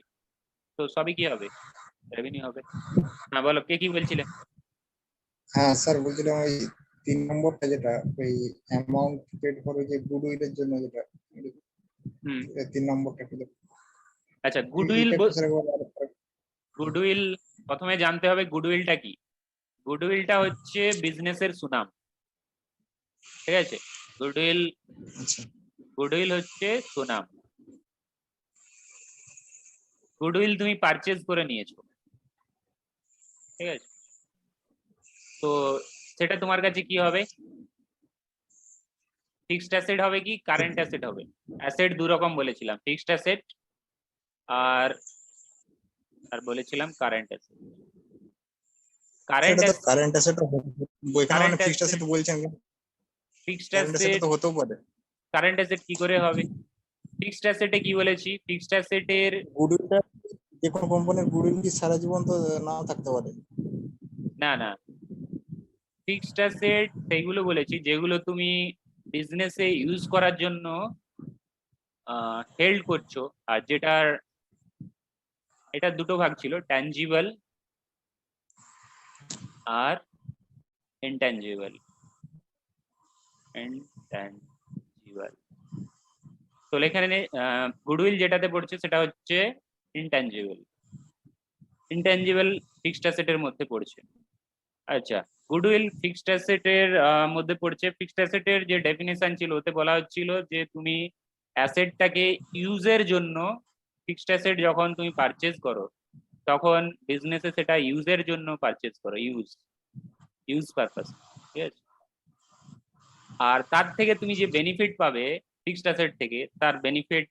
তো সবই কি হবে? রেভিনিউ হবে। হ্যাঁ বলো, কে কি বলছিলে? হ্যাঁ স্যার, বলছিলাম ওই 3 নম্বরটা যেটা ওই অ্যামাউন্ট পেড ফর ওই যে গুডউইলের জন্য যেটা, হুম, 3 নম্বরটা একটু দেখুন। আচ্ছা গুডউইল, এটা একটু স্যার একবার আরেকবার। গুডউইল প্রথমে জানতে হবে গুডউইলটা কি। গুডউইলটা হচ্ছে বিজনেসের সুনাম, ঠিক আছে? গুডউইল, আচ্ছা গুডউইল হচ্ছে সুনাম। গুডউইল তুমি পারচেজ করে নিয়েছো, ঠিক আছে? তো সেটা তোমার কাছে কি হবে? ফিক্সড অ্যাসেট হবে কি কারেন্ট অ্যাসেট হবে? অ্যাসেট দু রকম বলেছিলাম, ফিক্সড অ্যাসেট আর আর বলেছিলাম কারেন্ট অ্যাসেট। কারেন্ট সেটা তো কারেন্ট অ্যাসেট ওইখানে মানে Current ফিক্সড অ্যাসেট বলছেন, ফিক্সড কারেন্ট অ্যাসেট অ্যাসেট, তো হতেও পারে। কারেন্ট অ্যাসেট কি করে হবে? ফিক্সড অ্যাসেটে কি বলেছি? ফিক্সড অ্যাসেটের গুডউইলটা যে কোনো কোম্পানির গুডউইল কি সারা জীবন তো নাও থাকতে পারে। না না, ফিক্সড অ্যাসেট সেইগুলো বলেছি যেগুলো তুমি বিজনেসে ইউজ করার জন্য হেল্ড করছো, আর যেটার, এটা দুটো ভাগ ছিল, ট্যানজিবল আর ইনট্যানজিবল। ইনট্যানজিবল, তো এখানে গুডউইল যেটাতে পড়ছে সেটা হচ্ছে ইনট্যানজিবল, ইনট্যানজিবল ফিক্সড অ্যাসেটের মধ্যে পড়ছে। আচ্ছা, গুডউইল ফিক্সড অ্যাসেটের মধ্যে পড়ছে। ফিক্সড অ্যাসেটের যে ডেফিনেশন ছিল ওতে বলা হচ্ছিল যে তুমি অ্যাসেটটাকে ইউজের জন্য, ফিক্সড অ্যাসেট যখন তুমি পারচেজ করো তখন বিজনেসে সেটা ইউজের জন্য পারচেজ করো, ইউজ পারপাস, ঠিক আছে? আর তার থেকে তুমি যে বেনিফিট পাবে ফিক্সড অ্যাসেট থেকে, তার বেনিফিট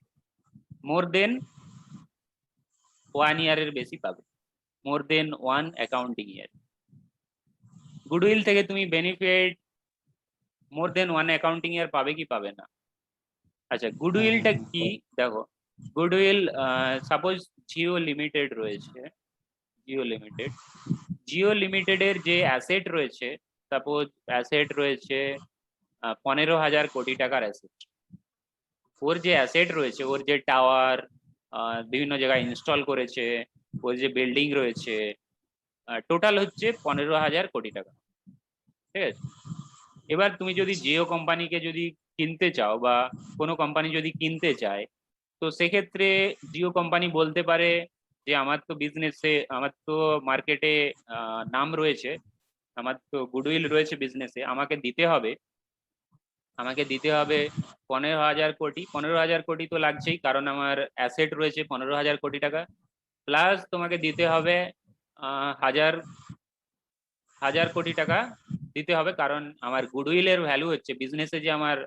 মোর দেন 1 ইয়ারের বেশি পাবে, মোর দেন 1 অ্যাকাউন্টিং ইয়ার। গুডউইল থেকে তুমি বেনিফিট মোর দেন 1 অ্যাকাউন্টিং ইয়ার পাবে কি পাবে না? আচ্ছা, গুডউইলটা কি দেখো, গুডউইল সাপোজ জিও লিমিটেড রয়েছে, জিও লিমিটেডের যে অ্যাসেট রয়েছে, সাপোজ অ্যাসেট রয়েছে 15,000 কোটি টাকার অ্যাসেট। ওর যে অ্যাসেট রয়েছে, ওর যে টাওয়ার বিভিন্ন জায়গায় ইনস্টল করেছে, ওর যে বিল্ডিং রয়েছে, টোটাল হচ্ছে 15,000 কোটি টাকা, ঠিক আছে? এবার তুমি যদি জিও কোম্পানিকে যদি কিনতে চাও বা কোনো কোম্পানি যদি কিনতে চায়, তো সেক্ষেত্রে জিও কোম্পানি বলতে পারে যে আমার তো বিজনেসে, আমার তো মার্কেটে নাম রয়েছে, আমার তো গুডউইল রয়েছে বিজনেসে, আমাকে দিতে হবে 15,000 কোটি। 15,000 কোটি তো লাগছেই, কারণ আমার অ্যাসেট রয়েছে 15,000 কোটি টাকা, প্লাস তোমাকে দিতে হবে 1,000 কোটি টাকা দিতে হবে, কারণ আমার গুডউইলের ভ্যালু হচ্ছে বিজনেসে, যে আমার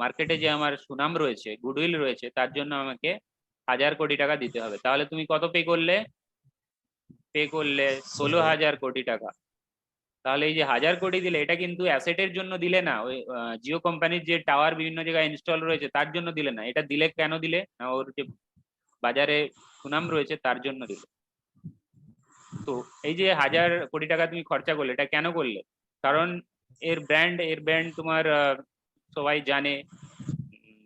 মার্কেটে যে আমার সুনাম রয়েছে, গুডউইল রয়েছে, তার জন্য আমাকে 1,000 কোটি টাকা দিতে হবে। তাহলে তুমি কত পে করলে? 16,000 কোটি টাকা। তাহলে এই যে 1,000 কোটি দিলে, এটা কিন্তু অ্যাসেটের জন্য দিলে না, ওই জিও কোম্পানির যে টাওয়ার বিভিন্ন জায়গায় ইনস্টল রয়েছে তার জন্য দিলে না। এটা দিলে কেন দিলে না? ওর যে বাজারে সুনাম রয়েছে তার জন্য দিলে। তো এই যে 1,000 কোটি টাকা তুমি খরচা করলে, এটা কেন করলে? কারণ এর ব্র্যান্ড তোমার সবাই জানে,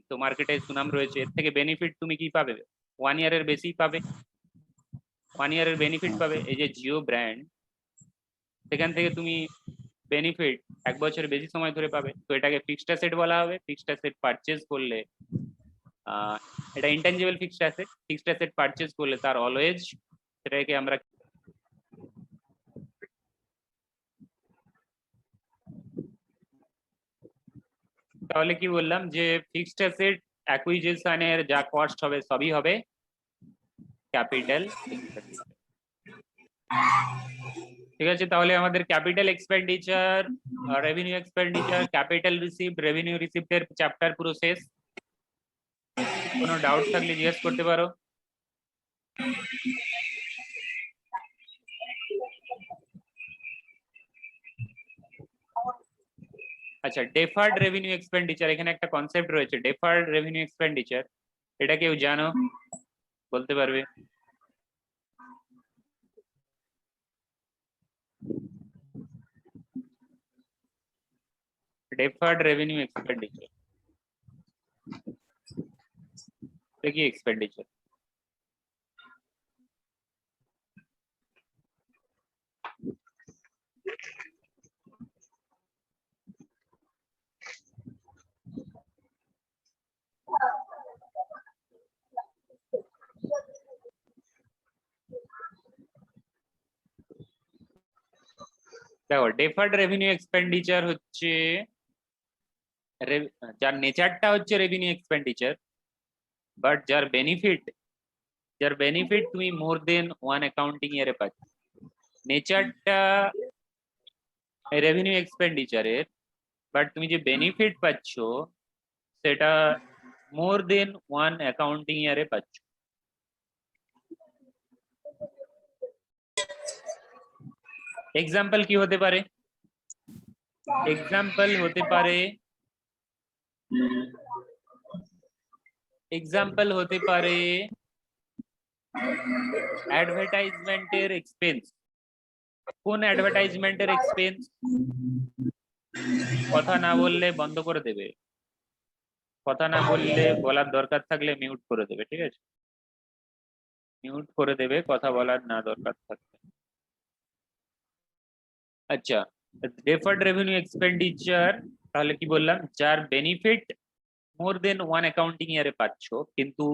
তো মার্কেটে সুনাম রয়েছে, এর থেকে বেনিফিট তুমি কি পাবে? 1 ইয়ারের বেশি পাবে, 1 ইয়ারের বেনিফিট পাবে। এই যে জিও ব্র্যান্ড, সেখান থেকে তুমি বেনিফিট 1 বছরের বেশি সময় ধরে পাবে। তো এটাকে ফিক্সড অ্যাসেট বলা হবে। ফিক্সড অ্যাসেট পারচেজ করলে, এটা ইনট্যাঞ্জিবল ফিক্সড অ্যাসেট পারচেজ করলে তার অলওয়েজ, সেটাকে আমরা তাহলে কি বললাম, যে ফিক্সড অ্যাসেট অ্যাকুইজিশনের যা কস্ট হবে সবই হবে ক্যাপিটাল এক্সপেন্ডিচার। ঠিক আছে, তাহলে আমাদের capital expenditure, revenue expenditure, capital received, revenue received এর চ্যাপ্টার পুরো শেষ। কোনো ডাউট থাকলে জিজ্ঞেস করতে পারো। আচ্ছা, ডেফার্ড রেভিনিউ এক্সপেন্ডিচার, এখানে একটা কনসেপ্ট রয়েছে ডেফার্ড রেভিনিউ এক্সপেন্ডিচার। এটা কেউ জানো? বলতে পারবে? ডেফার্ড রেভিনিউ এক্সপেন্ডিচার এটা কি এক্সপেন্ডিচার? দেখো, ডেফার্ড রেভিনিউ এক্সপেন্ডিচার হচ্ছে যার নেচারটা হচ্ছে রেভিনিউ এক্সপেন্ডিচার, বাট যার বেনিফিট তুমি মোর দেন 1 অ্যাকাউন্টিং ইয়ারে পাচ্ছ। নেচারটা রেভিনিউ এক্সপেন্ডিচারের, বাট তুমি যে বেনিফিট পাচ্ছ সেটা মোর দেন 1 অ্যাকাউন্টিং ইয়ারে পাচ্ছ। এক্সাম্পল কি হতে পারে? এক্সাম্পল হতে পারে অ্যাডভার্টাইজমেন্টের এক্সপেন্স। কোন অ্যাডভার্টাইজমেন্টের এক্সপেন্স? কথা না বললে বন্ধ করে দেবে, কথা না বললে, বলার দরকার থাকলে মিউট করে দেবে, ঠিক আছে? মিউট করে দেবে কথা বলার না দরকার থাকলে। আচ্ছা, ডেফার্ড রেভিনিউ এক্সপেন্ডিচার, তাহলে কি বললাম, যার বেনিফিট মোর দেন 1 অ্যাকাউন্টিং ইয়ারে পাচ্ছ, কিন্তু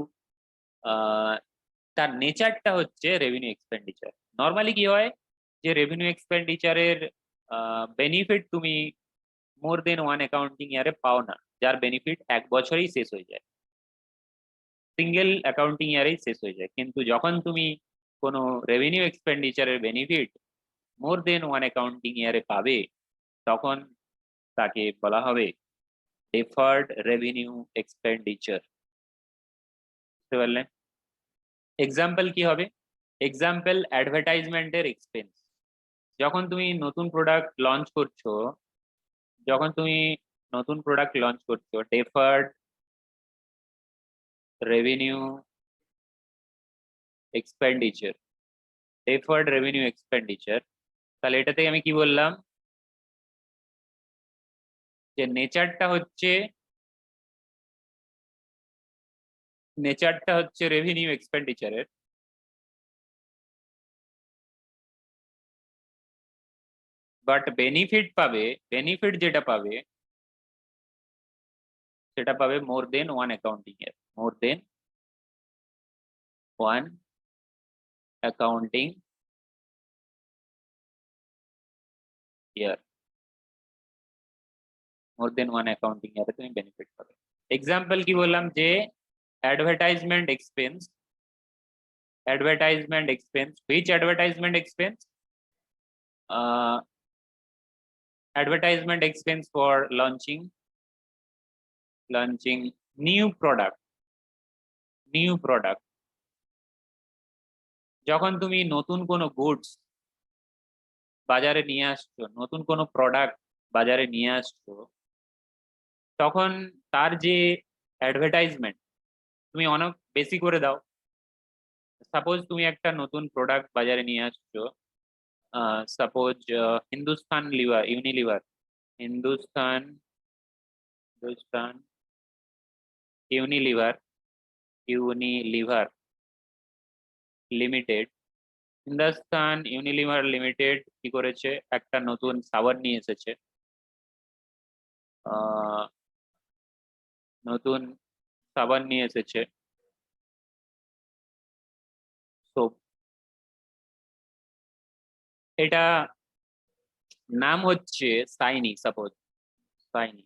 তার নেচারটা হচ্ছে রেভিনিউ এক্সপেন্ডিচার। নর্মালি কি হয়, যে রেভিনিউ এক্সপেন্ডিচারের বেনিফিট তুমি মোর দেন 1 অ্যাকাউন্টিং ইয়ারে পাও না, যার বেনিফিট 1 বছরেই শেষ হয়ে যায়, সিঙ্গেল অ্যাকাউন্টিং ইয়ারেই শেষ হয়ে যায়। কিন্তু যখন তুমি কোনো রেভিনিউ এক্সপেন্ডিচারের বেনিফিট মোর দেন 1 অ্যাকাউন্টিং ইয়ারে পাবে, তখন তাকে বলা হবে ডেফার্ড রেভিনিউ এক্সপেন্ডিচার। বুঝতে পারলেন? এক্সাম্পল কি হবে? এক্সাম্পল অ্যাডভার্টাইজমেন্টের এক্সপেন্স। যখন তুমি নতুন প্রোডাক্ট লঞ্চ করছো, ডেফার্ড রেভিনিউ এক্সপেন্ডিচার, তাহলে এটা থেকে আমি কি বললাম, যে নেচারটা হচ্ছে রেভিনিউ এক্সপেন্ডিচারের, বাট বেনিফিট যেটা পাবে সেটা পাবে মোর দেন ওয়ান অ্যাকাউন্টিং ইয়ার, মোর দেন ওয়ান অ্যাকাউন্টিং ইয়ার, মোর দেন ওয়ান অ্যাকাউন্টিং ইয়ারে তুমি বেনিফিট পাবে। এক্সাম্পল কি বললাম যে advertisement expense, which advertisement expense? Advertisement expense for launching new product, যখন তুমি নতুন কোনো গুডস বাজারে নিয়ে আসছো, নতুন কোনো প্রোডাক্ট বাজারে নিয়ে আসছো, তখন তার যে অ্যাডভার্টাইজমেন্ট তুমি অনেক বেশি করে দাও। সাপোজ তুমি একটা নতুন প্রোডাক্ট বাজারে নিয়ে আসছো, suppose Hindustan Unilever limited, Hindustan Unilever limited কি করেছে, একটা নতুন সাবান নিয়ে এসেছে, নতুন সাবান নিয়ে এসেছে, সোপ। এটা নাম হচ্ছে সাইনি, সাপোজ সাইনি।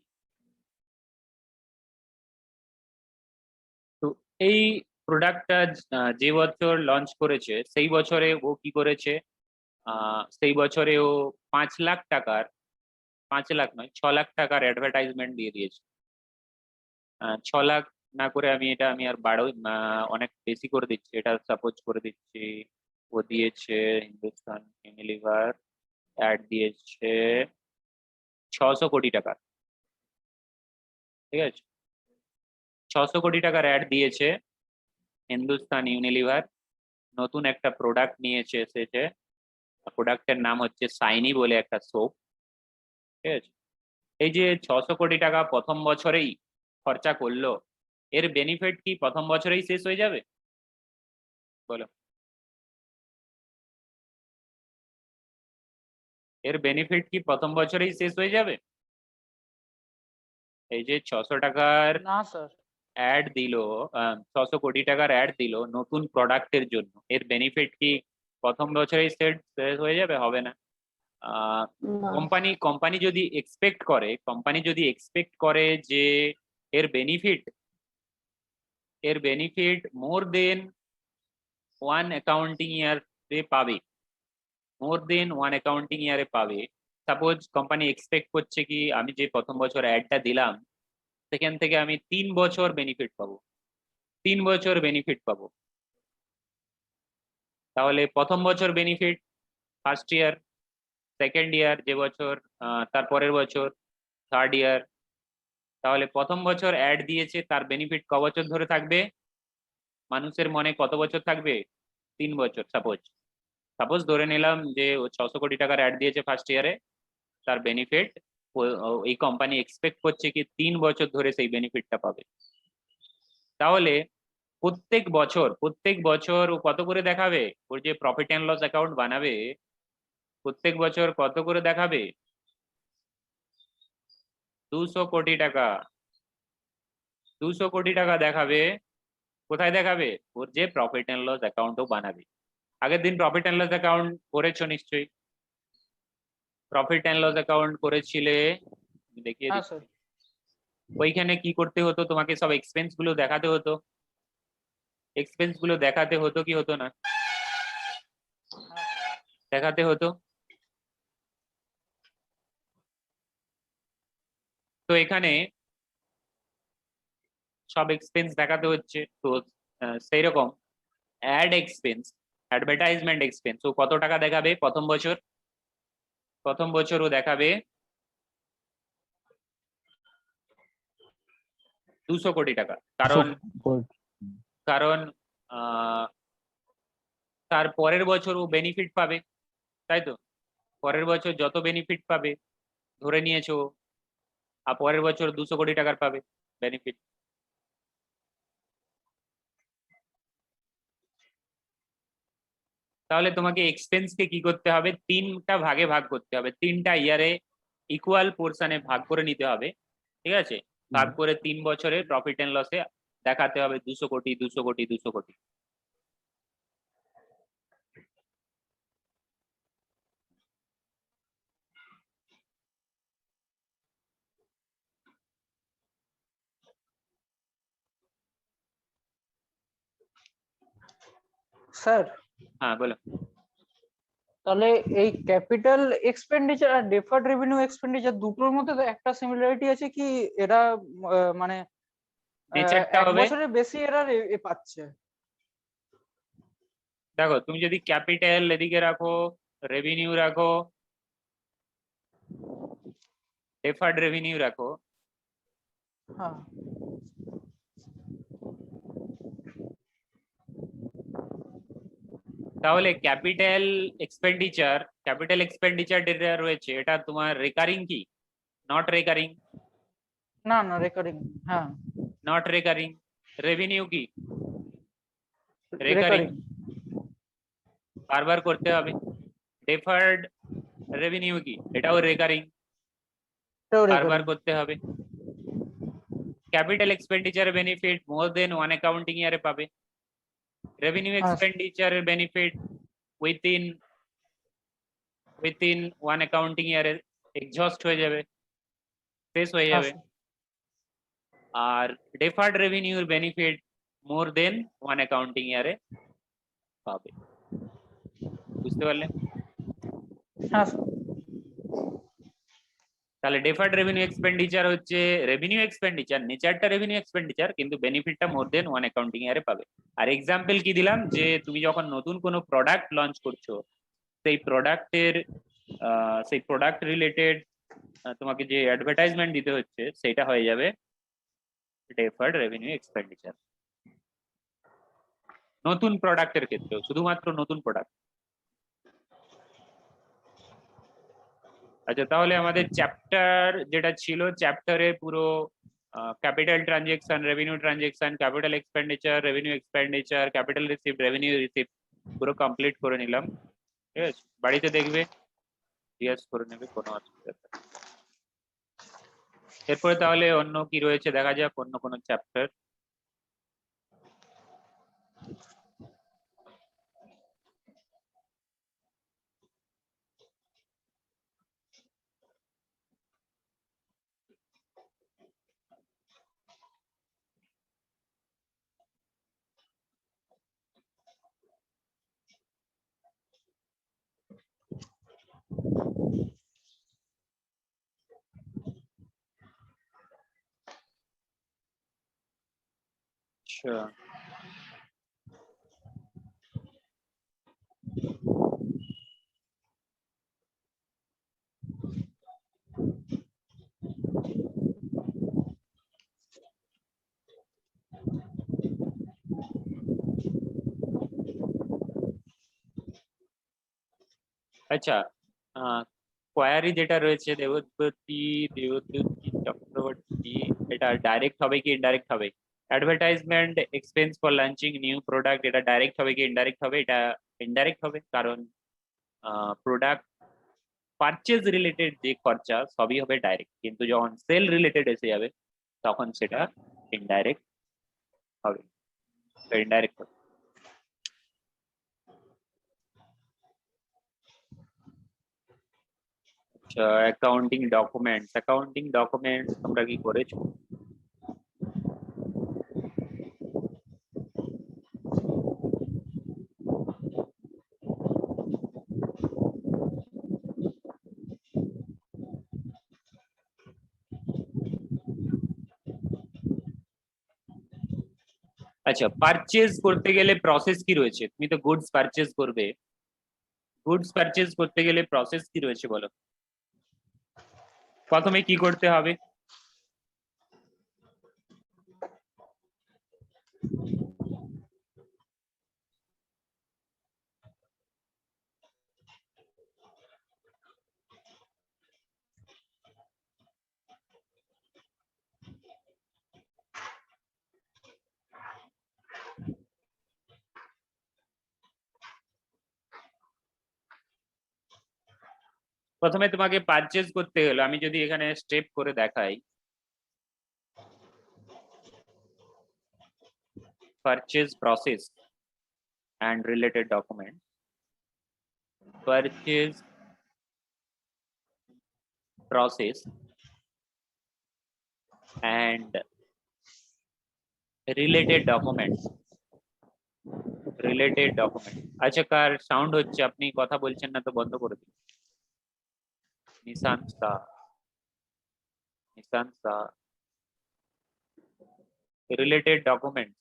তো এই প্রোডাক্টটা যে বছর লঞ্চ করেছে সেই বছরে ও কি করেছে, সেই বছরে ও 5 লাখ টাকার, 5 লাখ নয় 6 লাখ টাকার অ্যাডভার্টাইজমেন্ট দিয়ে দিয়েছে। 6 লাখ না করে আমি আর অনেক বেশি করে দিচ্ছি, এটা সাপোজ করে দিচ্ছি ও দিয়েছে হিন্দুস্তান ইউনিলিভার অ্যাড দিয়েছে 600 কোটি টাকা, ঠিক আছে? 600 কোটি টাকার অ্যাড দিয়েছে হিন্দুস্তান ইউনিলিভার, নতুন একটা প্রোডাক্ট নিয়েছে এসেছে, প্রোডাক্টের নাম হচ্ছে সাইনি বলে একটা সোপ, ঠিক আছে? এই যে 600 কোটি টাকা প্রথম বছরেই খরচা করলো, এর বেনিফিট কি প্রথম বছরেই শেষ হয়ে যাবে? বলো, এর বেনিফিট কি প্রথম বছরেই শেষ হয়ে যাবে? এই যে 600 টাকার না স্যার, অ্যাড দিল, 600 কোটি টাকার অ্যাড দিল নতুন প্রোডাক্টের জন্য, এর বেনিফিট কি প্রথম বছরেই শেষ হয়ে যাবে? হবে না। না কোম্পানি যদি এক্সপেক্ট করে যে এর বেনিফিট মোর দেন ওয়ান অ্যাকাউন্টিং ইয়ারে পাবে, সাপোজ কোম্পানি এক্সপেক্ট করছে কি আমি যে প্রথম বছর অ্যাডটা দিলাম সেখান থেকে আমি 3 বছর বেনিফিট পাবো, তাহলে প্রথম বছর benefit, first year, second year যে বছর, তারপরের বছর, থার্ড ইয়ার। তাহলে প্রথম বছর অ্যাড দিয়েছে তার বেনিফিট ক বছর ধরে থাকবে? মানুষের মনে কত বছর থাকবে? 3 বছর। সাপোজ ধরে নিলাম যে ও 600 কোটি টাকার অ্যাড দিয়েছে ফার্স্ট ইয়ারে, তার বেনিফিট এই কোম্পানি এক্সপেক্ট করছে কি 3 বছর ধরে সেই বেনিফিটটা পাবে। তাহলে প্রত্যেক বছর ও কত করে দেখাবে? ওর যে প্রফিট অ্যান্ড লস অ্যাকাউন্ট বানাবে প্রত্যেক বছর কত করে দেখাবে? 200 কোটি টাকা, 200 কোটি টাকা দেখাবে। কোথায় দেখাবে? ওর যে প্রফিট অ্যান্ড লস অ্যাকাউন্টও বানাবে। আগের দিন প্রফিট অ্যান্ড লস অ্যাকাউন্ট করেছো নিশ্চয়ই, প্রফিট অ্যান্ড লস অ্যাকাউন্ট করেছিলে, দেখিয়ে হ্যাঁ দিচ্ছি। স্যার, ওইখানে কি করতে হতো? তোমাকে সব এক্সপেন্স গুলো দেখাতে হতো, কি হতো না? দেখাতে হতো। তো এখানে সব এক্সপেন্স দেখাতে হচ্ছে। তো সেই রকম অ্যাডভার্টাইজমেন্ট এক্সপেন্স ও কত টাকা দেখাবে প্রথম বছর? ও দেখাবে 200 কোটি টাকা, কারণ তার পরের বছর ও বেনিফিট পাবে, তাই তো? পরের বছর যত বেনিফিট পাবে ধরে নিয়েছো, আর পরের বছর 200 কোটি টাকার পাবে বেনিফিট। তাহলে তোমাকে এক্সপেন্স কে কি করতে হবে, তিনটা ভাগে ভাগ করতে হবে, তিনটা ইয়ারে ইকুয়াল পোর্শনে ভাগ করে নিতে হবে, ঠিক আছে? ভাগ করে 3 বছরে প্রফিট এন্ড লসে দেখাতে হবে 200 কোটি 200 কোটি 200 কোটি। স্যার হ্যাঁ বলো। তাহলে এই ক্যাপিটাল এক্সপেন্ডিচার আর ডেফার্ড রেভিনিউ এক্সপেন্ডিচার দুটোর মধ্যে তো একটা সিমিলারিটি আছে কি, এরা মানে নেচারটা এক হবে, বছরের বেশি এরা পাচ্ছে? দেখো তুমি যদি ক্যাপিটাল এদিকে রাখো, রেভিনিউ রাখো, ডেফার্ড রেভিনিউ রাখো, হ্যাঁ তাহলে ক্যাপিটাল এক্সপেন্ডিচার যেটা রয়েছে এটা তোমার রেকারিং কি, নট রেকারিং, না না রেকর্ডিং, হ্যাঁ নট রেকারিং। রেভিনিউ কি, রেকারিং, রেকর্ডিং, বারবার করতে হবে। ডেফার্ড রেভিনিউ কি, এটাও রেকারিং, এটাও বারবার রেকর্ডিং। করতে হবে। ক্যাপিটাল এক্সপেন্ডিচার বেনিফিট মোর দেন ওয়ান অ্যাকাউন্টিং ইয়ারে পাবে, revenue expenditure benefit within one accounting ইয়ারে এক্সহস্ট হয়ে যাবে, শেষ হয়ে যাবে। আর ডেফার্ড রেভিনিউর বেনিফিট মোর দেন ওয়ান অ্যাকাউন্টিং ইয়ারে পাবে। বুঝতে পারলে? হ্যাঁ তাহলে ডেফার্ড রেভিনিউ এক্সপেন্ডিচার হচ্ছে রেভিনিউ এক্সপেন্ডিচার, নেচারটা রেভিনিউ এক্সপেন্ডিচার, কিন্তু বেনিফিটটা মোর দেন ওয়ান অ্যাকাউন্টিং ইয়ারে পাবে। আর এক্সাম্পল কি দিলাম, যে তুমি যখন নতুন কোনো প্রোডাক্ট লঞ্চ করছো, সেই প্রোডাক্ট রিলেটেড তোমাকে যে অ্যাডভার্টাইজমেন্ট দিতে হচ্ছে সেটা হয়ে যাবে ডেফার্ড রেভিনিউ এক্সপেন্ডিচার। নতুন প্রোডাক্টের ক্ষেত্রেও, শুধুমাত্র নতুন প্রোডাক্ট। আচ্ছা, তাহলে আমাদের চ্যাপ্টার যেটা ছিল, চ্যাপ্টারে পুরো capital transaction, revenue transaction, capital expenditure, revenue expenditure, capital receipt, revenue receipt পুরো কমপ্লিট করে নিলাম। ঠিক আছে, বাড়িতে দেখবে, রিয়াজ করে নেবে, কোনো অসুবিধা নেই। এরপরে তাহলে অন্য কি রয়েছে দেখা যাক, অন্য কোনো চ্যাপ্টার। আচ্ছা, আচ্ছা, কোয়ারি যেটা রয়েছে দেবদ্যুতি চক্রবর্তী, এটা ডাইরেক্ট হবে কি ইনডাইরেক্ট হবে? Advertisement expense for launching new product, এটা ডাইরেক্ট হবে কি ইনডাইরেক্ট হবে? এটা ইনডাইরেক্ট হবে, কারণ প্রোডাক্ট পারচেজ রিলেটেড যে খরচা সবই হবে ডাইরেক্ট, কিন্তু যখন সেল রিলেটেড এসে যাবে তখন সেটা ইনডাইরেক্ট হবে, ইনডাইরেক্ট হবে। আচ্ছা, অ্যাকাউন্টিং ডকুমেন্টস তোমরা কি করেছো? আচ্ছা, পারচেজ করতে গেলে প্রসেস কি রয়েছে? তুমি তো গুডস পারচেজ করবে, গুডস পারচেজ করতে গেলে প্রসেস কি রয়েছে বলো? প্রথমে কি করতে হবে? প্রথমে তোমাকে পারচেজ করতে হলো, আমি যদি এখানে স্টেপ করে দেখাই, purchase process and related documents, purchase process and related documents, আচ্ছা কার সাউন্ড হচ্ছে, আপনি কথা বলছেন না তো বন্ধ করে দিন। নিশান্ত সা related documents,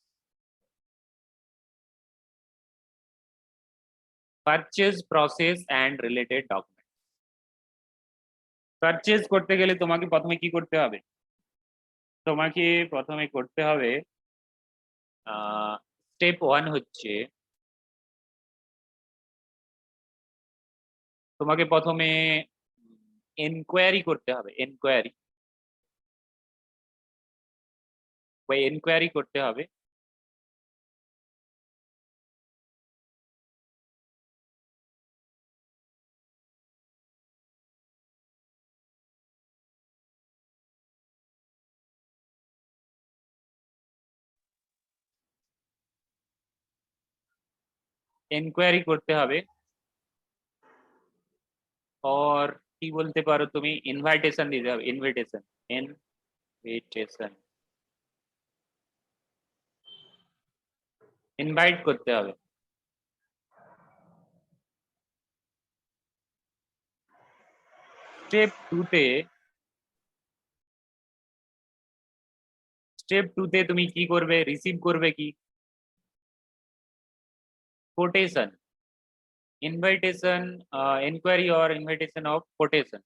purchase process and related documents. Purchase করতে গেলে তোমাকে প্রথমে কি করতে হবে? তোমাকে প্রথমে করতে হবে স্টেপ 1 হচ্ছে তোমাকে প্রথমে এনকোয়ারি করতে হবে, এনকোয়ারি করতে হবে। এনকোয়ারি করতে হবে, और কি বলতে পারো তুমি, ইনভাইটেশন দিতে হবে, ইনভিটেশন ইনভাইট করতে হবে। স্টেপ 2 তে তুমি কি করবে? রিসিভ করবে কি? কোটেশন, ইনভাইটেশন, ইনকোয়ারি और ইনভাইটেশন অফ কোটেশন।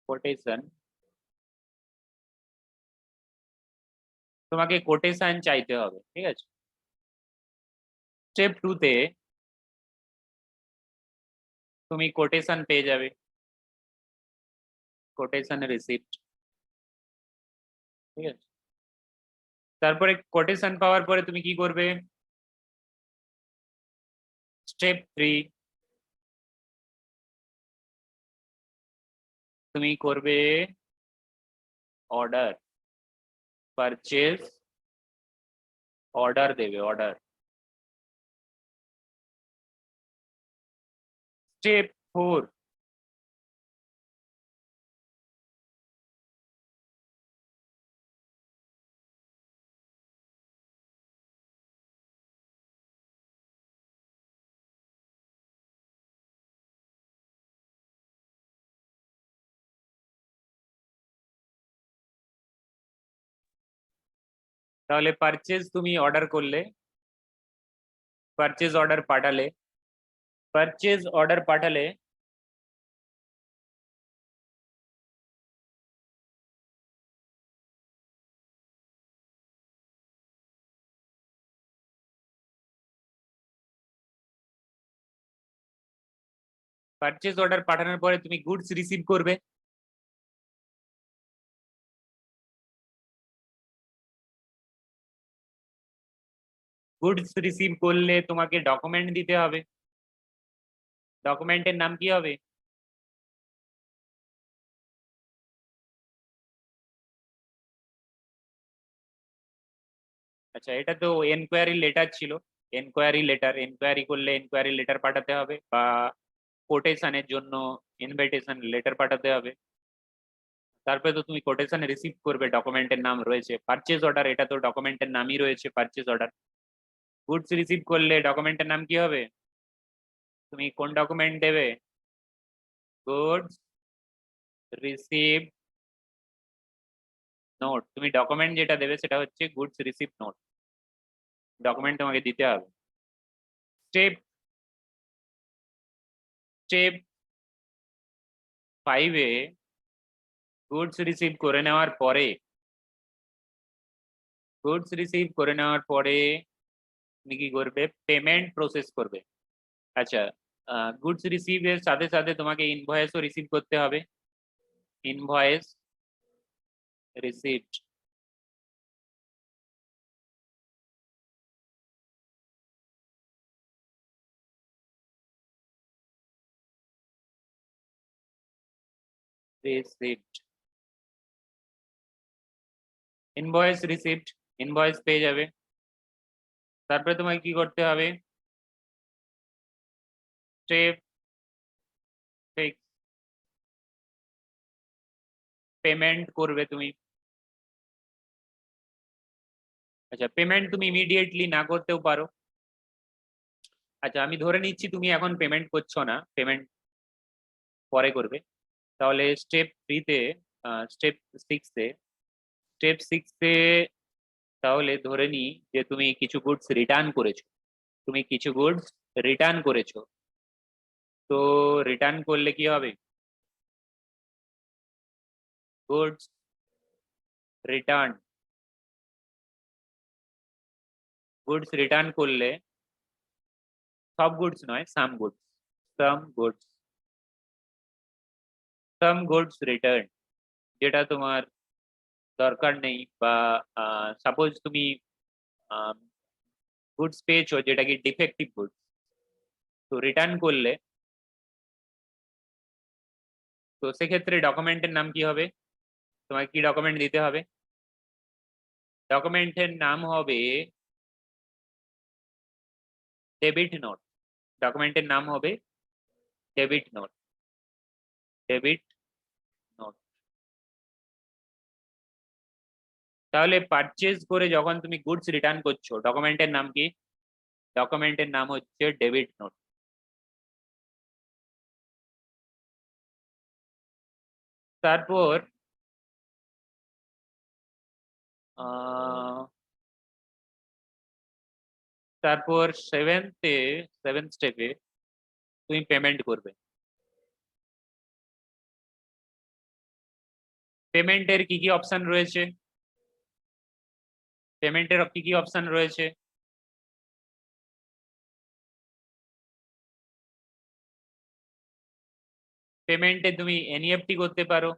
কোটেশন, তোমাকে কোটেশন চাইতে হবে, ঠিক আছে? স্টেপ 2 তে তুমি কোটেশন পেয়ে যাবে, কোটেশন রিসিপ্ট, ঠিক আছে? তারপরে কোটেশন পাওয়ার পরে তুমি কি করবে? স্টেপ 3 তুমি করবে অর্ডার, পারচেজ অর্ডার দেবে, অর্ডার। স্টেপ 4 তাহলে পারচেজ তুমি অর্ডার করলে, পারচেজ অর্ডার পাঠালে, পারচেজ অর্ডার পাঠালে পারচেজ অর্ডার পাঠানোর পরে তুমি গুডস রিসিভ করবে। গুডস রিসিভ করলে তোমাকে ডকুমেন্ট দিতে হবে। ডকুমেন্টের নাম কি হবে? আচ্ছা, এটা তো এনকোয়ারি লেটার ছিল, এনকোয়ারি লেটার, এনকোয়ারি করলে এনকোয়ারি লেটার পাঠাতে হবে, বা কোটেশনের জন্য ইনভাইটেশন লেটার পাঠাতে হবে। তারপরে তো তুমি কোটেশন রিসিভ করবে, ডকুমেন্টের নাম রয়েছে পারচেজ অর্ডার, এটা তো ডকুমেন্টের নামই রয়েছে পারচেজ অর্ডার। গুডস রিসিভ করলে ডকুমেন্টের নাম কি হবে? তুমি কোন ডকুমেন্ট দেবে? Goods receive note. তুমি ডকুমেন্ট যেটা দেবে সেটা হচ্ছে গুডস রিসিভ নোট, ডকুমেন্ট তোমাকে দিতে হবে। স্টেপ স্টেপ 5 এ গুডস রিসিভ করে নেওয়ার পরে, গুডস রিসিভ করে নেওয়ার পরে তুমি কি করবে? পেমেন্ট প্রসেস করবে। আচ্ছা, গুডস রিসিভের সাথে সাথে তোমাকে ইনভয়েসও রিসিভ করতে হবে, invoice received. Receipt, invoice receipt, invoice পেয়ে যাবে। তারপরে তোমাকে কি করতে হবে, স্টেপ 6 পেমেন্ট করবে তুমি। আচ্ছা, পেমেন্ট তুমি ইমিডিয়েটলি না করতেও পারো। আচ্ছা, আমি ধরে নিচ্ছি তুমি এখন পেমেন্ট করছো না, পেমেন্ট পরে করবে। তাহলে স্টেপ 3-তে, স্টেপ 6-এ, স্টেপ 6-এ তাহলে ধরে নিই যে তুমি কিছু গুডস রিটার্ন করেছো, তুমি কিছু গুডস রিটার্ন করেছো। তো রিটার্ন করলে কি হবে, গুডস রিটার্ন, গুডস রিটার্ন করলে সব গুডস নয়, সাম গুডস, সাম গুডস, সাম গুডস রিটার্ন, যেটা তোমার দরকার নেই, বা সাপোজ তুমি গুডস পেয়েছো যেটা কি ডিফেক্টিভ গুডস, তো রিটার্ন করলে, তো সেক্ষেত্রে ডকুমেন্টের নাম কি হবে, তোমাকে কি ডকুমেন্ট দিতে হবে, ডকুমেন্টের নাম হবে ডেবিট নোট, ডকুমেন্টের নাম হবে ডেবিট নোট, ডেবিট নোট। তাহলে পারচেজ করে যখন তুমি গুডস রিটার্ন করছো, ডকুমেন্টের নাম কি, ডকুমেন্টের নাম হচ্ছে ডেবিট নোট। তারপর তারপর সেভেন্থ স্টেপে তুমি পেমেন্ট করবে। পেমেন্টের কি কি অপশন রয়েছে, পেমেন্টের কি কি অপশন রয়েছে, পেমেন্টে তুমি এনইএফটি করতে পারো,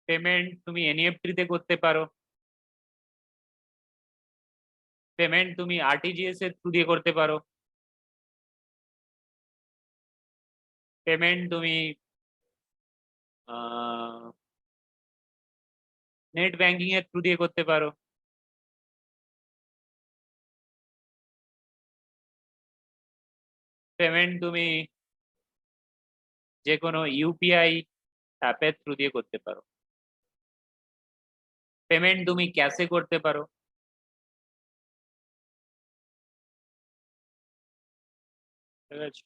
পেমেন্ট তুমি এনইএফটি তে করতে পারো, পেমেন্ট তুমি আরটিজিএস এর থ্রু দিয়ে করতে পারো, পেমেন্ট তুমি নেট ব্যাংকিং এর থ্রু দিয়ে করতে পারো, পেমেন্ট তুমি যে কোনো ইউপিআই অ্যাপের থ্রু দিয়ে করতে পারো, পেমেন্ট তুমি ক্যাশে করতে পারো। ঠিক আছে,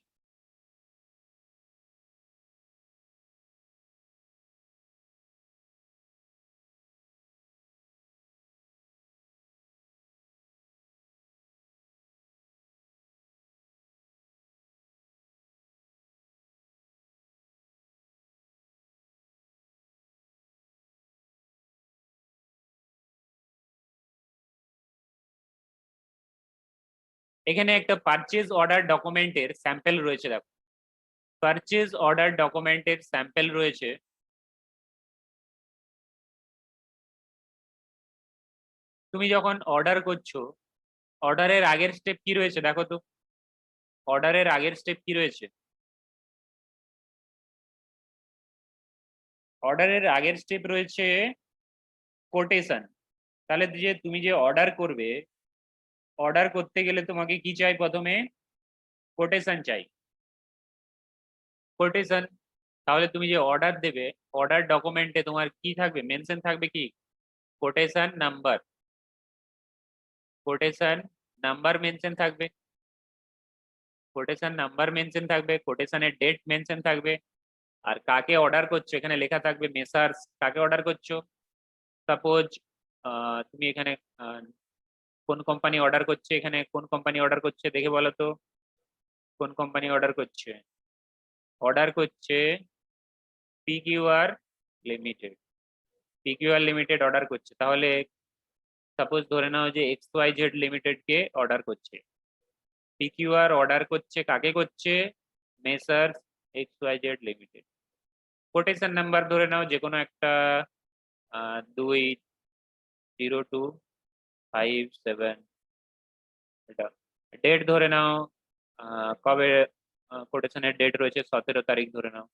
এখানে একটা পারচেজ অর্ডার ডকুমেন্টের স্যাম্পল রয়েছে, দেখো পারচেজ অর্ডার ডকুমেন্টের স্যাম্পল রয়েছে। তুমি যখন অর্ডার করছো, অর্ডারের আগের স্টেপ কি রয়েছে দেখো তো, অর্ডারের আগের স্টেপ কি রয়েছে, অর্ডারের আগের স্টেপ রয়েছে কোটেশন। তাহলে যে তুমি যে অর্ডার করবে, অর্ডার করতে গেলে তোমাকে কি চাই, প্রথমে কোটেশন চাই, কোটেশন। তাহলে তুমি যে অর্ডার দেবে, অর্ডার ডকুমেন্টে তোমার কি থাকবে, মেনশন থাকবে কি, quotation number, quotation number mention থাকবে, কোটেশন নাম্বার মেনশন থাকবে, কোটেশনের ডেট মেনশন থাকবে, আর কাকে অর্ডার করছো এখানে লেখা থাকবে, মেসার্স কাকে অর্ডার করছো। সাপোজ তুমি এখানে কোন কোম্পানি অর্ডার করছে, এখানে কোন কোম্পানি অর্ডার করছে দেখে বলো তো, কোন কোম্পানি অর্ডার করছে, অর্ডার করছে PQR limited, PQR limited order করছে। তাহলে সাপোজ ধরে নাও যে XYZ লিমিটেড কে অর্ডার করছে, পিকিউআর অর্ডার করছে কাকে করছে, messrs XYZ limited. Quotation number ধরে নাও যে কোনো একটা 202574 এটা ডেট ধরে নাও, কবে কোটেশনের ডেট রয়েছে 17 তারিখ ধরে নাও।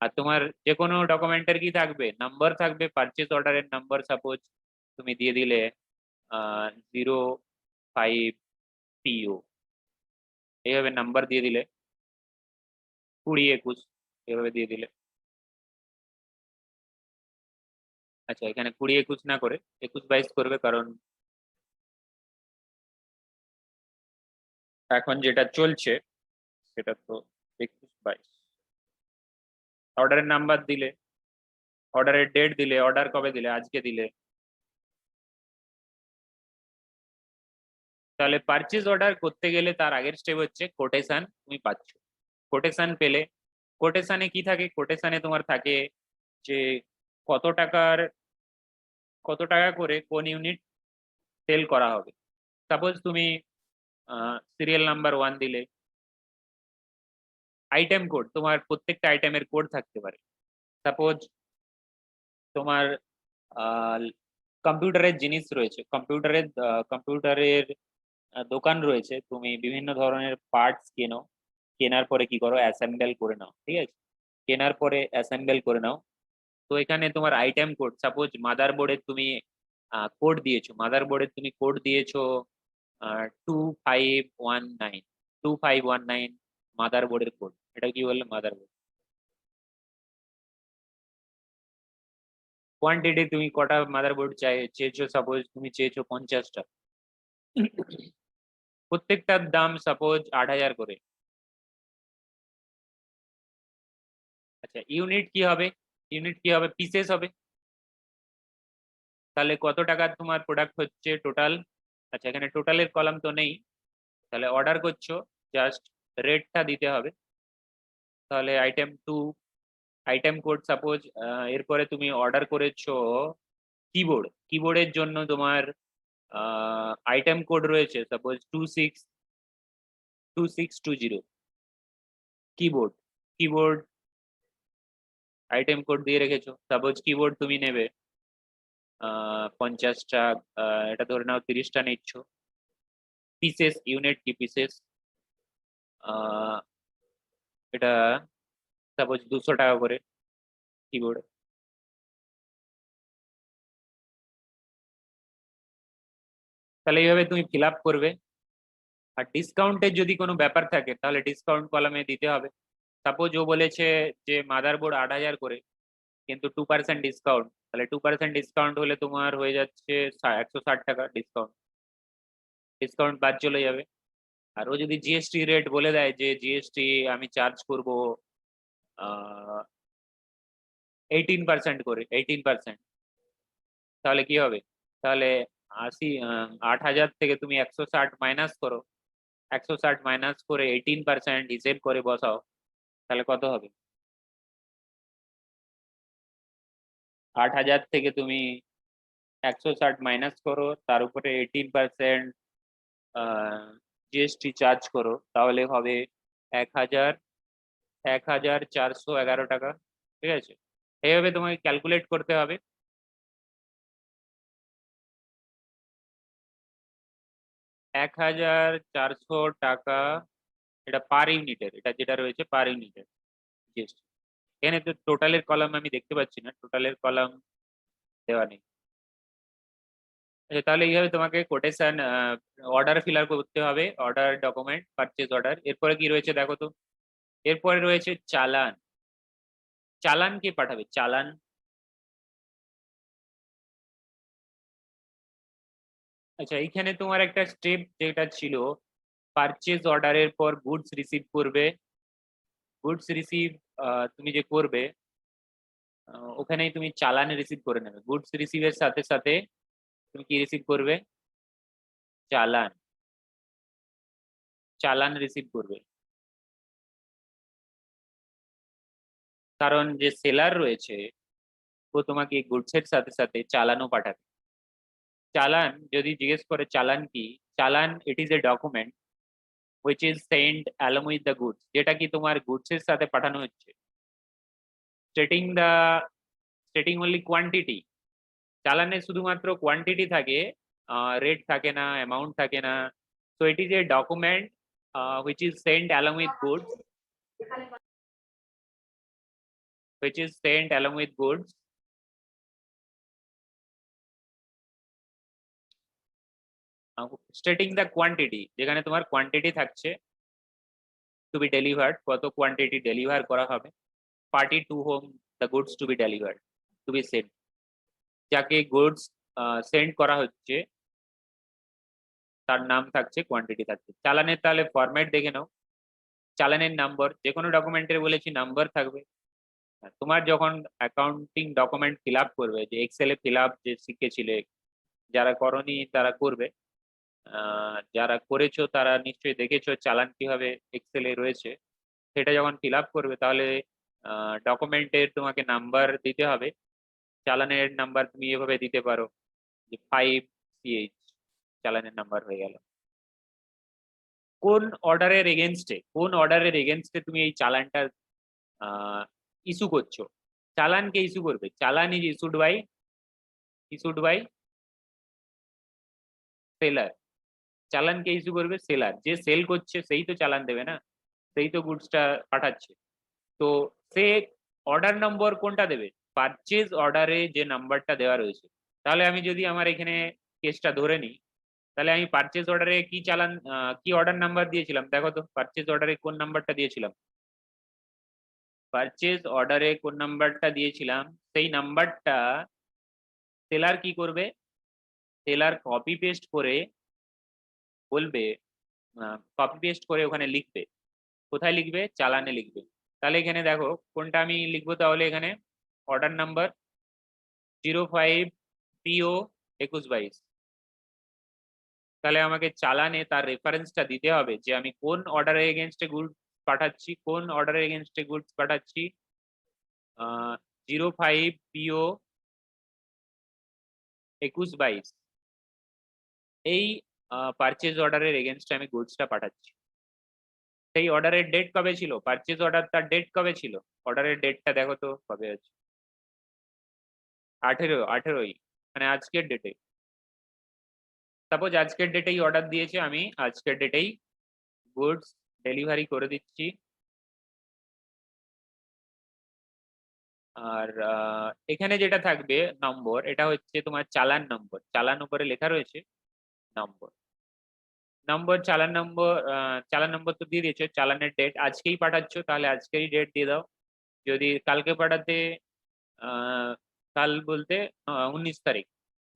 আর তোমার যে কোনো ডকুমেন্টের কি থাকবে, নাম্বার থাকবে, পারচেজ অর্ডারের নাম্বার সাপোজ তুমি দিয়ে দিলে 05PO, এইভাবে নাম্বার দিয়ে দিলে 2021 এভাবে দিয়ে দিলে। আচ্ছা, এখানে 2021 না করে 21-22 করবে, কারণ এখন যেটা চলছে সেটা তো 21-22। অর্ডারের নাম্বার দিলে, অর্ডারের ডেট দিলে, অর্ডার কবে দিলে, আজকে দিলে। তাহলে পারচেজ অর্ডার করতে গেলে তার আগের স্টেপ হচ্ছে কোটেশন তুমি পাচ্ছ। কোটেশন পেলে, কোটেশনে কি থাকে, কোটেশনে তোমার থাকে যে কত টাকা করে কোন ইউনিট সেল করা হবে। সাপোজ তুমি সিরিয়াল নাম্বার 1 দিলে, আইটেম কোড, তোমার প্রত্যেকটা আইটেমের কোড থাকতে পারে। সাপোজ তোমার কম্পিউটারের জিনিস রয়েছে, কম্পিউটারের দোকান রয়েছে, তুমি বিভিন্ন ধরনের পার্টস কেনো, কেনার পরে কি করো, অ্যাসেম্বল করে নাও, ঠিক আছে, কেনার পরে অ্যাসেম্বল করে নাও। তো এখানে তোমার আইটেম কোড, সাপোজ মাদারবোর্ডের তুমি কোড দিয়েছো, মাদারবোর্ডের তুমি কোড দিয়েছো 2519 মাদারবোর্ডের কোড। এটা কি বললে, মাদারবোর্ড। কোয়ান্টিটি তুমি কটা মাদারবোর্ড চেয়েছো, সাপোজ তুমি চেয়েছো 50টা, প্রত্যেকটার দাম সাপোজ 8000 করে। আচ্ছা, ইউনিট কি হবে, পিসেস হবে। তাহলে কত টাকার তোমার প্রোডাক্ট হচ্ছে টোটাল। আচ্ছা, এখানে টোটালের কলাম তো নেই, তাহলে অর্ডার করছো, জাস্ট রেটটা দিতে হবে। তাহলে আইটেম 2, আইটেম কোড সাপোজ, এরপরে তুমি অর্ডার করেছো কিবোর্ডের জন্য তোমার আইটেম কোড রয়েছে সাপোজ 2620। কিবোর্ড আইটেম কোড দিয়ে রেখেছো, সাপোজ কিবোর্ড তুমি নেবে 50টা, এটা ধরে নাও 30টা নিচ্ছ। পিসেস, ইউনিট কি পিসেস, এটা সাপোজ 200 টাকা করে কিবোর্ড। তাহলে এইভাবে তুমি ফিল আপ করবে। আর ডিসকাউন্টের যদি কোনো ব্যাপার থাকে তাহলে ডিসকাউন্ট কলামে দিতে হবে। সাপোজ ও বলেছে যে মাদারবোর্ড 8000 করে, কিন্তু 2% ডিসকাউন্ট, তাহলে 2% ডিসকাউন্ট হলে তোমার হয়ে যাচ্ছে 160 টাকা ডিসকাউন্ট বাদ চলে যাবে। আর ও যদি জিএসটি রেট বলে দেয় যে জিএসটি আমি চার্জ করব 18% করে, 18%, তাহলে কি হবে, তাহলে 8000 থেকে তুমি 160 মাইনাস করো, 160 মাইনাস করে 18% হিসেব করে বসাও, তাহলে কত হবে। 8000 থেকে তুমি 160 মাইনাস করো, তার উপরে 18% জিএসটি চার্জ করো, তাহলে হবে 1411 টাকা। ঠিক আছে, এইভাবে তোমাকে ক্যালকুলেট করতে হবে। $1400 এটা পার ইউনিটের, এটা যেটা রয়েছে পার ইউনিটের জিএসটি। এখানে তো টোটালের কলাম আমি দেখতে পাচ্ছি না, টোটালের কলাম দেওয়া নেই। আচ্ছা, তাহলে এইভাবে তোমাকে কোটেশন অর্ডার ফিল করতে হবে, অর্ডার ডকুমেন্ট, পারচেজ অর্ডার। এরপরে কি রয়েছে দেখো তো, এরপরে রয়েছে চালান। চালান কে পাঠাবে, চালান। আচ্ছা, এইখানে তোমার একটা স্টেপ যেটা ছিল, পারচেজ অর্ডারের পর গুডস রিসিভ করবে। গুডস রিসিভ তুমি যে করবে, ওখানেই তুমি চালান রিসিভ করে নেবে। গুডস রিসিভের সাথে সাথে তুমি কি রিসিভ করবে, চালান, চালান রিসিভ করবে। কারণ যে সেলার রয়েছে ও তোমাকে গুডস এর সাথে সাথে চালানও পাঠাবে। চালান যদি জিজ্ঞেস করে চালান কি, চালান it is a document which is sent along with the goods, যেটা কি তোমার গুডস এর সাথে পাঠানো হচ্ছে, স্টেটিং only কোয়ান্টিটি। চালানে শুধুমাত্র কোয়ান্টিটি থাকে, রেট থাকে না, অ্যামাউন্ট থাকে না। So it is a document which is sent along with goods, which is sent along with goods, stating the quantity, যেখানে তোমার কোয়ান্টিটি থাকছে to be delivered, কত কোয়ান্টিটি ডেলিভার করা হবে, party to whom the goods to be delivered, to be sent, যাকে গুডস সেন্ড করা হচ্ছে তার নাম থাকছে, কোয়ান্টিটি থাকছে। চালানের তাহলে ফরম্যাট দেখে নাও। চালানের নাম্বার, যে কোনো ডকুমেন্টের বলেছি নাম্বার থাকবে। তোমার যখন অ্যাকাউন্টিং ডকুমেন্ট ফিল আপ করবে, যে এক্সেলে ফিল আপ যে শিখেছিলে, যারা করনি তারা করবে, যারা করেছো তারা নিশ্চয়ই দেখেছো চালান কিভাবে এক্সেলে রয়েছে। সেটা যখন ফিল আপ করবে তাহলে ডকুমেন্টের তোমাকে নাম্বার দিতে হবে। চালানের নাম্বার তুমি এভাবে দিতে পারো যে 5CH, চালানের নাম্বার হয়ে গেল। কোন অর্ডারের এগেনস্টে তুমি এই চালানটা ইস্যু করছো? চালানকে ইস্যু করবে, challan is issued by seller. চালানকে ইস্যু করবে সেলার, যে সেল করছে সেই তো চালান দেবে না, সেই তো গুডসটা পাঠাচ্ছে। তো সে অর্ডার নম্বর কোনটা দেবে? পারচেজ অর্ডারে যে নাম্বারটা দেওয়া রয়েছে। তাহলে আমি যদি আমার এখানে কেসটা ধরে নিই, তাহলে আমি পারচেজ অর্ডারে কি চালান, কি অর্ডার নাম্বার দিয়েছিলাম দেখো তো, পারচেজ অর্ডারে কোন নাম্বারটা দিয়েছিলাম? পারচেজ অর্ডারে কোন নাম্বারটা দিয়েছিলাম সেই নাম্বারটা সেলার কি করবে, সেলার কপি পেস্ট করে বলবে, কপি পেস্ট করে ওখানে লিখবে। কোথায় লিখবে? চালানে লিখবে। তাহলে এখানে দেখো কোনটা আমি লিখবো, তাহলে এখানে অর্ডার নাম্বার 05PO2122। তাহলে আমাকে চালানে তার রেফারেন্সটা দিতে হবে যে আমি কোন অর্ডারের এগেনস্টে গুডস পাঠাচ্ছি, কোন অর্ডারের এগেনস্টে গুডস পাঠাচ্ছি। 05PO2122 এই পারচেজ অর্ডারের এগেনস্টে আমি গুডসটা পাঠাচ্ছি। সেই অর্ডারের ডেট কবে ছিল? পারচেজ অর্ডার তার ডেট কবে ছিল? অর্ডারের ডেটটা দেখো তো কবে আছে। 18ই, মানে আজকের ডেটে। সাপোজ আজকের ডেটেই অর্ডার দিয়েছে, আমি আজকের ডেটেই গুডস ডেলিভারি করে দিচ্ছি। আর এখানে যেটা থাকবে নম্বর, এটা হচ্ছে তোমার চালান নম্বর। চালান উপরে লেখা রয়েছে নম্বর। চালান নম্বর তো দিয়ে দিয়েছো। চালানের ডেট আজকেই পাঠাচ্ছ, তাহলে আজকেরই ডেট দিয়ে দাও। যদি কালকে পাঠাতে, কাল বলতে 19 তারিখ,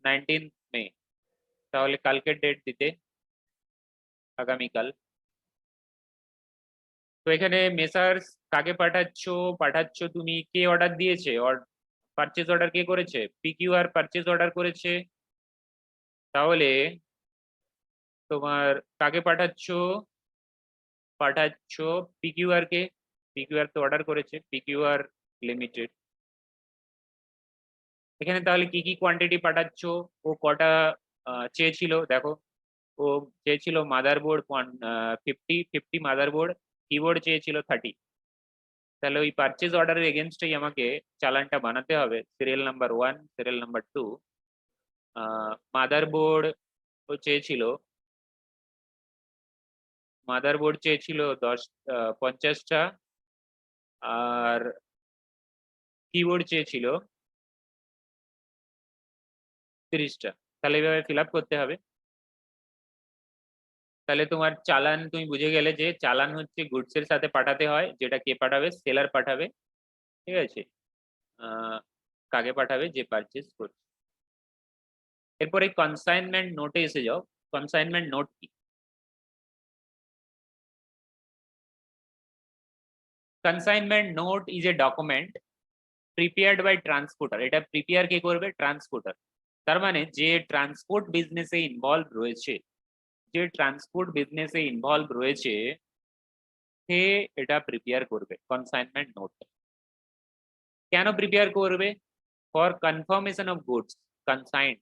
19 মে, তাহলে কালকের ডেট দিতে আগামীকাল। তো এখানে মেসার্স কাকে পাঠাচ্ছ তুমি, কে অর্ডার দিয়েছে, পারচেজ অর্ডার কে করেছে? পিকিউআর পারচেজ অর্ডার করেছে। তাহলে তোমার কাকে পাঠাচ্ছ পিকিউআর কে। পিকিউআর তো অর্ডার করেছে, পিকিউআর লিমিটেড। এখানে তাহলে কি কি কোয়ান্টিটি পাঠাচ্ছ, ও কটা চেয়েছিল দেখো। ও চেয়েছিল মাদারবোর্ড 50 মাদারবোর্ড, কিবোর্ড চেয়েছিল 30। তাহলে ওই পারচেজ অর্ডারের এগেনস্টেই আমাকে চালানটা বানাতে হবে। Serial number 1, serial number 2। Motherboard ও চেয়েছিল, 50টা, আর কিবোর্ড চেয়েছিল 30টা। তাহলে এইভাবে ফিল আপ করতে হবে। তাহলে তোমার চালান তুমি বুঝে গেলে যে চালান হচ্ছে গুডস এর সাথে পাঠাতে হয়, যেটা কে পাঠাবে? সেলার পাঠাবে। ঠিক আছে, কাকে পাঠাবে? যে পারচেজ করছে। এরপরে কনসাইনমেন্ট নোটে এসে যাও। কনসাইনমেন্ট নোট কি? Consignment note is a document prepared by transporter. এটা প্রিপেয়ার কে করবে? ট্রান্সপোর্টার। তার মানে যে ট্রান্সপোর্ট বিজনেসে ইনভলভ রয়েছে, সে এটা প্রিপেয়ার করবে কনসাইনমেন্ট নোট। কেন প্রিপেয়ার করবে? For confirmation of goods consigned.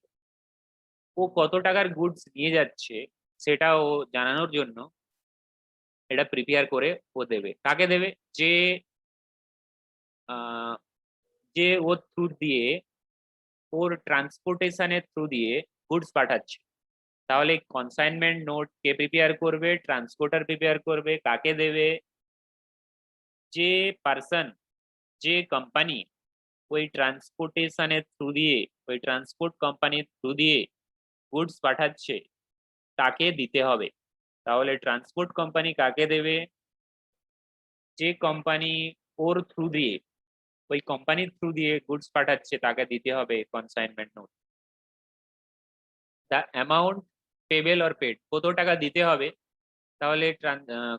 ও কত টাকার গুডস নিয়ে যাচ্ছে সেটা ও জানানোর জন্য এটা প্রিপেয়ার করে ও দেবে। কাকে দেবে? যে ওর থ্রু দিয়ে, ওর ট্রান্সপোর্টেশনের থ্রু দিয়ে গুডস পাঠাচ্ছে, তাহলে কনসাইনমেন্ট নোট কে প্রিপেয়ার করবে, ট্রান্সপোর্টার প্রিপেয়ার করবে, কাকে দেবে? যে পার্সন, যে কোম্পানি ওই ট্রান্সপোর্টেশনের থ্রু দিয়ে, ওই ট্রান্সপোর্ট কোম্পানির থ্রু দিয়ে গুডস পাঠাচ্ছে তাকে দিতে হবে। তাহলে ট্রান্সপোর্ট কোম্পানি কাকে দেবে? যে কোম্পানি ওর থ্রু দিয়ে, ওই কোম্পানির থ্রু দিয়ে গুডস পাঠাচ্ছে তাকে দিতে হবে consignment note. The amount payable or paid, কত টাকা দিতে হবে। তাহলে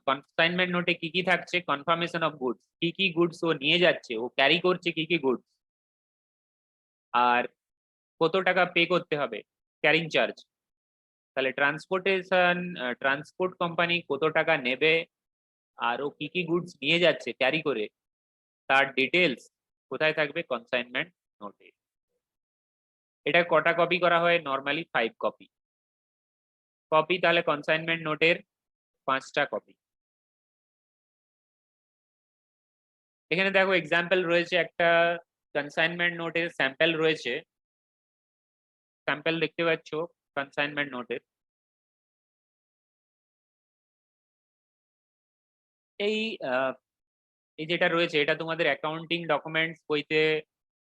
কনসাইনমেন্ট নোটে কি কি থাকছে? কনফার্মেশন অফ গুডস, কি কি গুডস ও নিয়ে যাচ্ছে, ও ক্যারি করছে কি কি গুডস, আর কত টাকা পে করতে হবে, ক্যারিং চার্জ। তাহলে ট্রান্সপোর্ট কোম্পানি কত টাকা নেবে আর ও কি কি গুডস নিয়ে যাচ্ছে ক্যারি করে, তার ডিটেলস কোথায় থাকবে? কনসাইনমেন্ট নোটে। এটা কটা কপি করা হয়? Normally 5 copy. তাহলে কনসাইনমেন্ট নোটের 5টা কপি। এখানে দেখো এক্সাম্পল রয়েছে, একটা কনসাইনমেন্ট নোটের স্যাম্পল রয়েছে, স্যাম্পল দেখতে পাচ্ছ কনসাইনমেন্ট নোটের। এই এই যেটা রয়েছে এটা তোমাদের অ্যাকাউন্টিং ডকুমেন্টস বইতে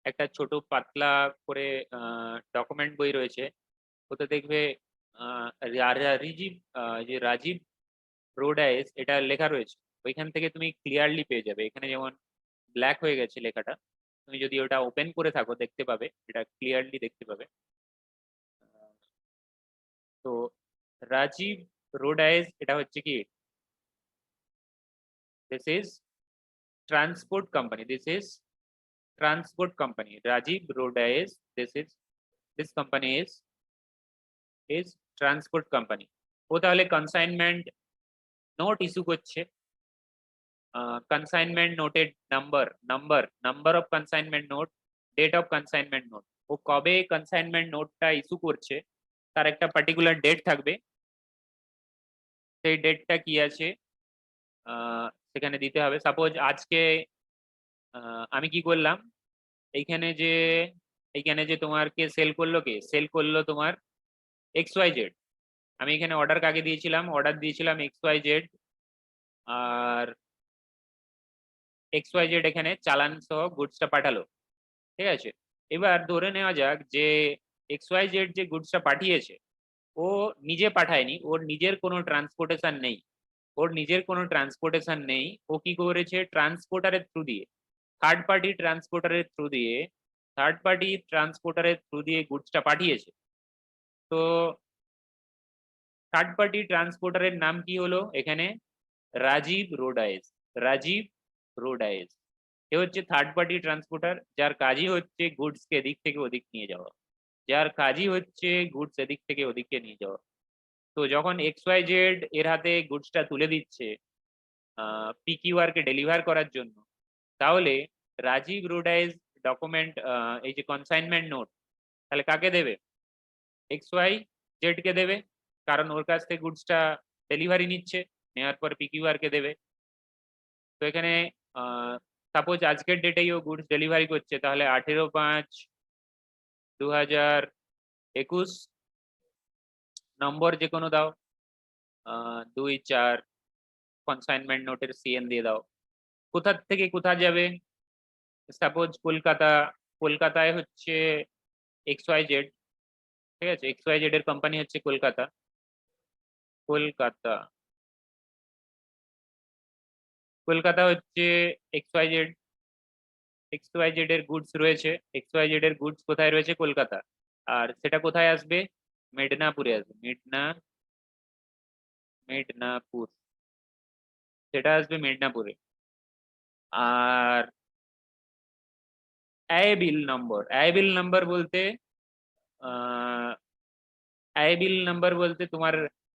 একটা ছোট পাতলা করে ডকুমেন্ট বই রয়েছে, ওতে দেখবে রাজীব রোডাইস এটা লেখা রয়েছে, ওইখান থেকে তুমি ক্লিয়ারলি পেয়ে যাবে। এখানে যেমন ব্ল্যাক হয়ে গেছে লেখাটা, তুমি যদি ওটা ওপেন করে থাকো দেখতে পাবে, এটা ক্লিয়ারলি দেখতে পাবে। তো রাজীব রোডাইস এটা হচ্ছে কি, this is transport company, this is transport company, Rajiv Rodias, this company is transport company। ও তাহলে কনসাইনমেন্ট নোট ইস্যু করছে, কনসাইনমেন্ট নোটের number of consignment note, date of consignment note. ও কবে কনসাইনমেন্ট নোটটা ইস্যু করছে তার একটা পার্টিকুলার ডেট থাকবে, সেই ডেটটা কি আছে সেখানে দিতে হবে। সাপোজ আজকে আমি কি করলাম, এইখানে যে তোমার কে সেল করলো তোমার XYZ। আমি এখানে অর্ডার কাকে দিয়েছিলাম? অর্ডার দিয়েছিলাম XYZ, আর XYZ এখানে চালান সহ গুডসটা পাঠালো, ঠিক আছে। এবার ধরে নেওয়া যাক যে XYZ যে গুডসটা পাঠিয়েছে ও নিজে পাঠায়নি, ওর নিজের কোনো ট্রান্সপোর্টেশন নেই, ও কি করেছে? ট্রান্সপোর্টারের থ্রু দিয়ে, থার্ড পার্টি ট্রান্সপোর্টারের থ্রু দিয়ে গুডসটা পাঠিয়েছে। তো থার্ড পার্টি ট্রান্সপোর্টারের নাম কি হলো এখানে? রাজীব রোডাইস। এ হচ্ছে থার্ড পার্টি ট্রান্সপোর্টার, যার কাজই হচ্ছে গুডস কে এদিক থেকে ওদিক নিয়ে যাওয়া, তো যখন XYZ এর হাতে গুডসটা তুলে দিচ্ছে PQR কে ডেলিভার করার জন্য, তাহলে রাজীব রোডাইস ডকুমেন্ট, এই যে কনসাইনমেন্ট নোট, তাহলে কাকে দেবে? XYZ কে দেবে, কারণ ওর কাছ থেকে গুডসটা ডেলিভারি নিচ্ছে, নেওয়ার পর PQR কে দেবে। তো এখানে সাপোজ আজকের ডেটেই ও গুডস ডেলিভারি করছে, তাহলে 18/5/2021, নম্বর যে কোনো দাও, 2-4, কনসাইনমেন্ট নোটের CN দিয়ে দাও। কোথা থেকে কোথা যাবে? সাপোজ কলকাতায় হচ্ছে XYZ, ঠিক আছে, XYZ এর কোম্পানি হচ্ছে কলকাতা, হচ্ছে XYZ এর গুডস রয়েছে, XYZ এর গুডস কোথায় রয়েছে? কলকাতা। আর সেটা কোথায় আসবে? মেদিনীপুরে আসবে, মেদিনীপুর, সেটা আসবে মেদিনীপুরে। আর আইবিল নাম্বার বলতে তোমার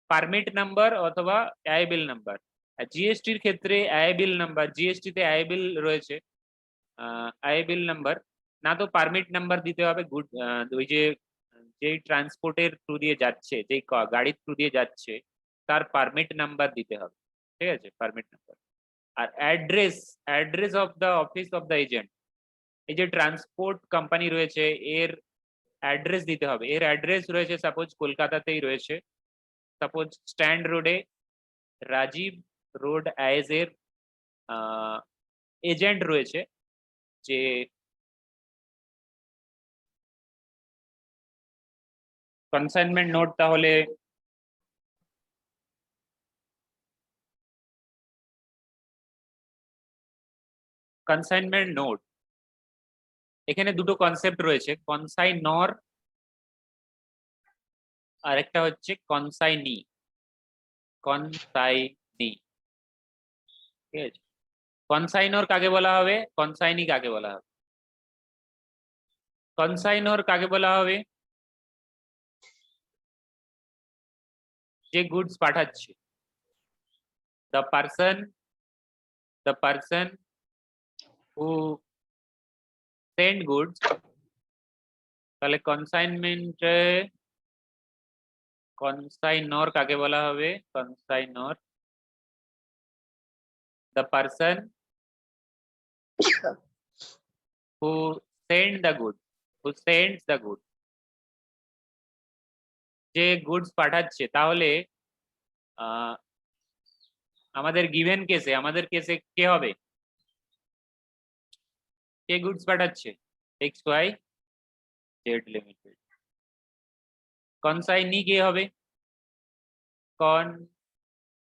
পারমিট নাম্বার অথবা আইবিল নাম্বার। জিএসটির ক্ষেত্রে আইবিল নাম্বার, জিএসটি তে আইবিল রয়েছে, আইবিল নাম্বার না, তো পারমিট নাম্বার দিতে হবে। ওই যেই ট্রান্সপোর্টের থ্রু দিয়ে যাচ্ছে, যেই গাড়ির থ্রু দিয়ে যাচ্ছে তার পারমিট নাম্বার দিতে হবে, ঠিক আছে, পারমিট নাম্বার। আর address of the office of the agent, এই যে ট্রান্সপোর্ট কোম্পানি রয়েছে এর অ্যাড্রেস দিতে হবে। এর অ্যাড্রেস রয়েছে সাপোজ কলকাতাতেই রয়েছে, সাপোজ স্ট্যান্ড রোডে রাজীব রোড অ্যাজ এর এজেন্ট রয়েছে, যে কনসাইনমেন্ট নোট তাহলে কনসাইনমেন্ট নোট, এখানে দুটো কনসেপ্ট রয়েছে, কনসাইনর আর একটা হচ্ছে কনসাইনি। কনসাইনি, ঠিক আছে। কনসাইনর কাকে বলা হবে, কনসাইনি কাকে বলা হবে? কনসাইনর কাকে বলা হবে? যে গুডস পাঠাচ্ছে, the person who send goods, তাহলে কনসাইনমেন্ট কনসাইনর কাকে বলা হবে? কনসাইনর the person who sends the goods, যে গুডস পাঠাচ্ছে। তাহলে আমাদের গিভেন কেসে, কে হবে? কে গুডস পাঠাচ্ছে? XY Z limited. কনসাইনি কে হবে? Consignee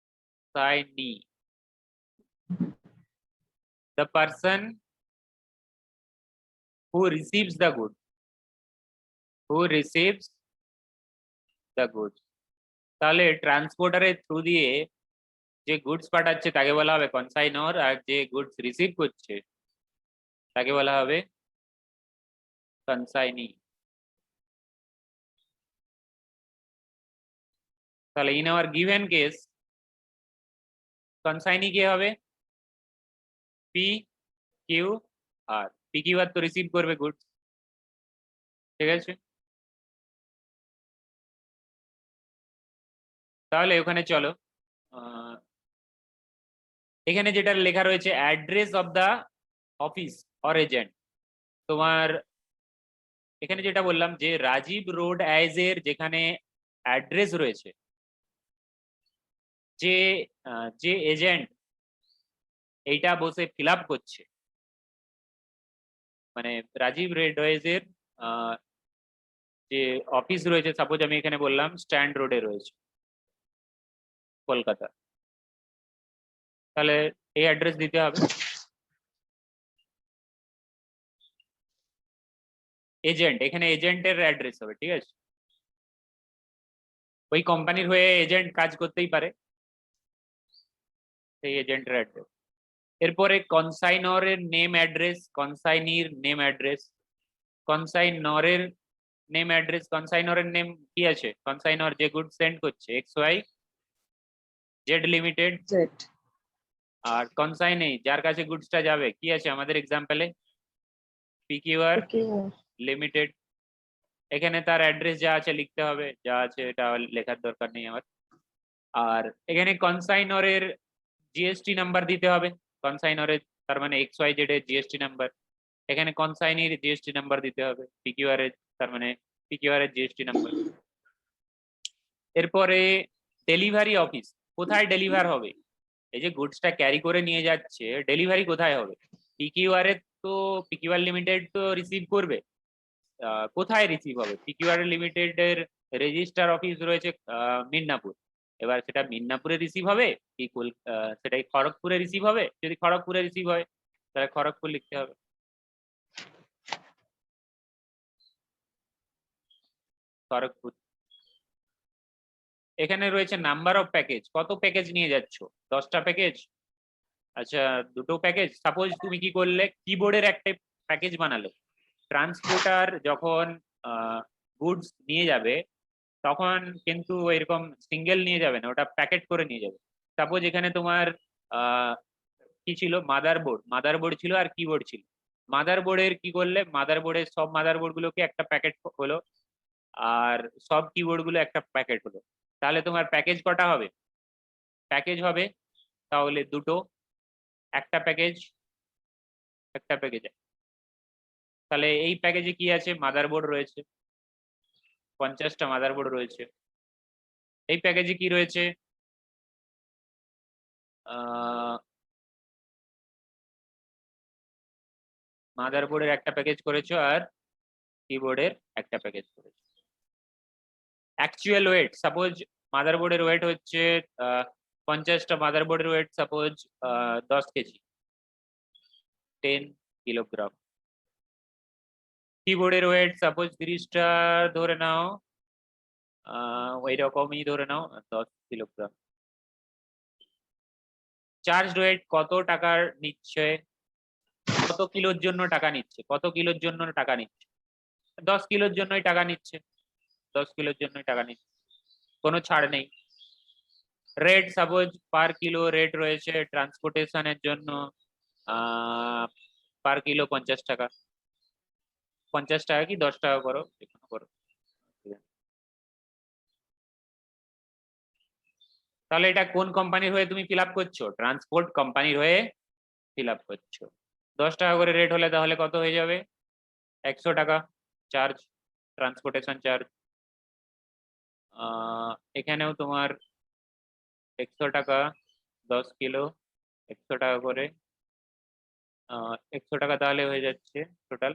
the person who receives the goods, তাহলে ট্রান্সপোর্টারের থ্রু দিয়ে যে গুডস পাঠাচ্ছে তাকে বলা হবে কনসাইনর, আর যে গুডস রিসিভ করছে তাকে বলা হবে কনসাইনি। তাহলে in our given case consignee কে হবে? PQR। PQR তো রিসিভ করবে গুডস, ঠিক আছে। তাহলে ওখানে চলো, এখানে যেটা লেখা রয়েছে address of the office or agent, তোমার এখানে যেটা বললাম যে রাজীব রোড অ্যাজ এর যেখানে অ্যাড্রেস রয়েছে, যে এজেন্ট এইটা বসে ফিল আপ করছে, মানে রাজীব রোড অ্যাজ এর যে অফিস রয়েছে, সাপোজ আমি এখানে বললাম স্ট্যান্ড রোডে রয়েছে কলকাতা, তাহলে এই অ্যাড্রেস দিতে হবে। এজেন্ট, এখানে এজেন্টের অ্যাড্রেস হবে, ঠিক আছে। ওই কোম্পানির হয়ে এজেন্ট কাজ করতেই পারে, সেই এজেন্টের অ্যাড্রেস। এরপরে কনসাইনরের নেম অ্যাড্রেস, কনসাইনির নেম অ্যাড্রেস, কনসাইনরের নেম অ্যাড্রেস, কনসাইনরের নেম কি আছে? কনসাইনর যে গুড সেন্ড করছে XY Z লিমিটেড, আর কনসাইনি যার কাছে গুডসটা যাবে কি আছে আমাদের এক্সাম্পলে? PQR limited. এখানে তার অ্যাড্রেস যা আছে লিখতে হবে, যা আছে এটা লেখার দরকার নেই আমার। আর এখানে কনসাইনরের জিএসটি নাম্বার দিতে হবে, কনসাইনরের তার মানে XYZ এর জিএসটি নাম্বার। এখানে কনসাইনির জিএসটি নাম্বার দিতে হবে, PQR এর তার মানে PQR এর জিএসটি নাম্বার। এরপরে ডেলিভারি অফিস, কোথায় ডেলিভার হবে? এই যে গুডসটা ক্যারি করে নিয়ে যাচ্ছে, ডেলিভারি কোথায় হবে? PQR এর তো PQR লিমিটেড তো রিসিভ করবে, কোথায় রিসিভ হবে? PQR লিমিটেড এর রেজিস্টার অফিস রয়েছে মিদনাপুর। এবার সেটা মিদনাপুরে রিসিভ হবে কি সেটাই খড়গপুরে রিসিভ হবে? যদি খড়গপুরে রিসিভ হয় তাহলে খড়গপুর লিখতে হবে, খড়গপুর। এখানে রয়েছে নাম্বার অফ প্যাকেজ, কত প্যাকেজ নিয়ে যাচ্ছ? 10টা প্যাকেজ, আচ্ছা 2টো প্যাকেজ। সাপোজ তুমি কি করলে, কিবোর্ডের একটা প্যাকেজ বানালে, ট্রান্সপোর্টার যখন গুডস নিয়ে যাবে তখন কিন্তু এরকম সিঙ্গেল নিয়ে যাবে না, ওটা প্যাকেট করে নিয়ে যাবে। সাপোজ এখানে তোমার কি ছিল? মাদারবোর্ড ছিল আর কিবোর্ড ছিল। মাদারবোর্ডের কি করলে, মাদারবোর্ডের সব মাদারবোর্ড গুলোকে একটা প্যাকেট হলো, আর সব কিবোর্ড গুলো একটা প্যাকেট হলো। তাহলে তোমার প্যাকেজ কটা হবে? প্যাকেজ হবে তাহলে 2টো, একটা প্যাকেজ তাহলে এই প্যাকেজে কি আছে? মাদারবোর্ড রয়েছে, 50টা মাদারবোর্ড রয়েছে। এই প্যাকেজে কি রয়েছে? মাদারবোর্ডের একটা প্যাকেজ করেছো আর কিবোর্ডের একটা প্যাকেজ করেছো। অ্যাকচুয়াল ওয়েট, সাপোজ মাদারবোর্ডের ওয়েট হচ্ছে 50টা মাদারবোর্ডের ওয়েট সাপোজ 10 কেজি, 10 কিলোগ্রাম। কিবোর্ডের ওয়েট সাপোজ 30টা ধরে নাও, ওই রকমই ধরে নাও 10 কিলোগ্রাম। চার্জ ওয়েট কত টাকার নিচ্ছে, কত কিলোর জন্য টাকা নিচ্ছে, কত কিলোর জন্য টাকা নিচ্ছে? 10 কিলোর জন্যই টাকা নিচ্ছে, 10 কিলোর জন্যই টাকা নিচ্ছে, কোনো ছাড় নেই। Rate suppose per kilo rate রয়েছে ট্রান্সপোর্টেশনের জন্য পার কিলো 50 টাকা। 50 টাকা কি 10 টাকা করো, যেকোনো করো। তাহলে এটা কোন কোম্পানির হয়ে তুমি ফিল আপ করছো? ট্রান্সপোর্ট কোম্পানির হয়ে ফিল আপ করছো। 10 টাকা করে রেট হলে তাহলে কত হয়ে যাবে? 100 টাকা চার্জ, ট্রান্সপোর্টেশন চার্জ। এখানেও তোমার 100 টাকা, 10 কিলো 100 টাকা করে, 100 টাকা তাহলে হয়ে যাচ্ছে টোটাল।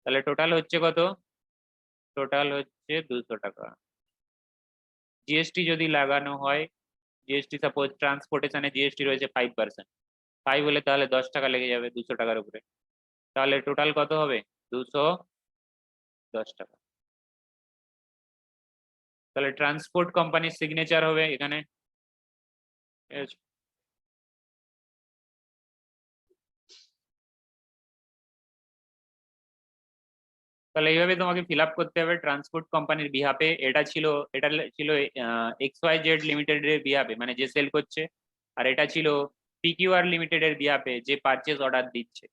তাহলে টোটাল হচ্ছে কত? টোটাল হচ্ছে 200 টাকা। জিএসটি যদি লাগানো হয়, জিএসটি সাপোজ ট্রান্সপোর্টেশনে জিএসটি রয়েছে 5%, 5 হলে তাহলে 10 টাকা লেগে যাবে 200 টাকার উপরে। তাহলে টোটাল কত হবে? 210 টাকা। তাহলে ট্রান্সপোর্ট কোম্পানির সিগনেচার হবে এখানে, ঠিক আছে? তাহলে এইভাবে তোমাকে ফিল আপ করতে হবে ট্রান্সপোর্ট কোম্পানির বিহাফে। এটা ছিল XYZ লিমিটেডের বিহাফে, মানে যে সেল করছে। আর এটা ছিল PQR লিমিটেডের বিহাফে, যে পারচেজ অর্ডার দিচ্ছে।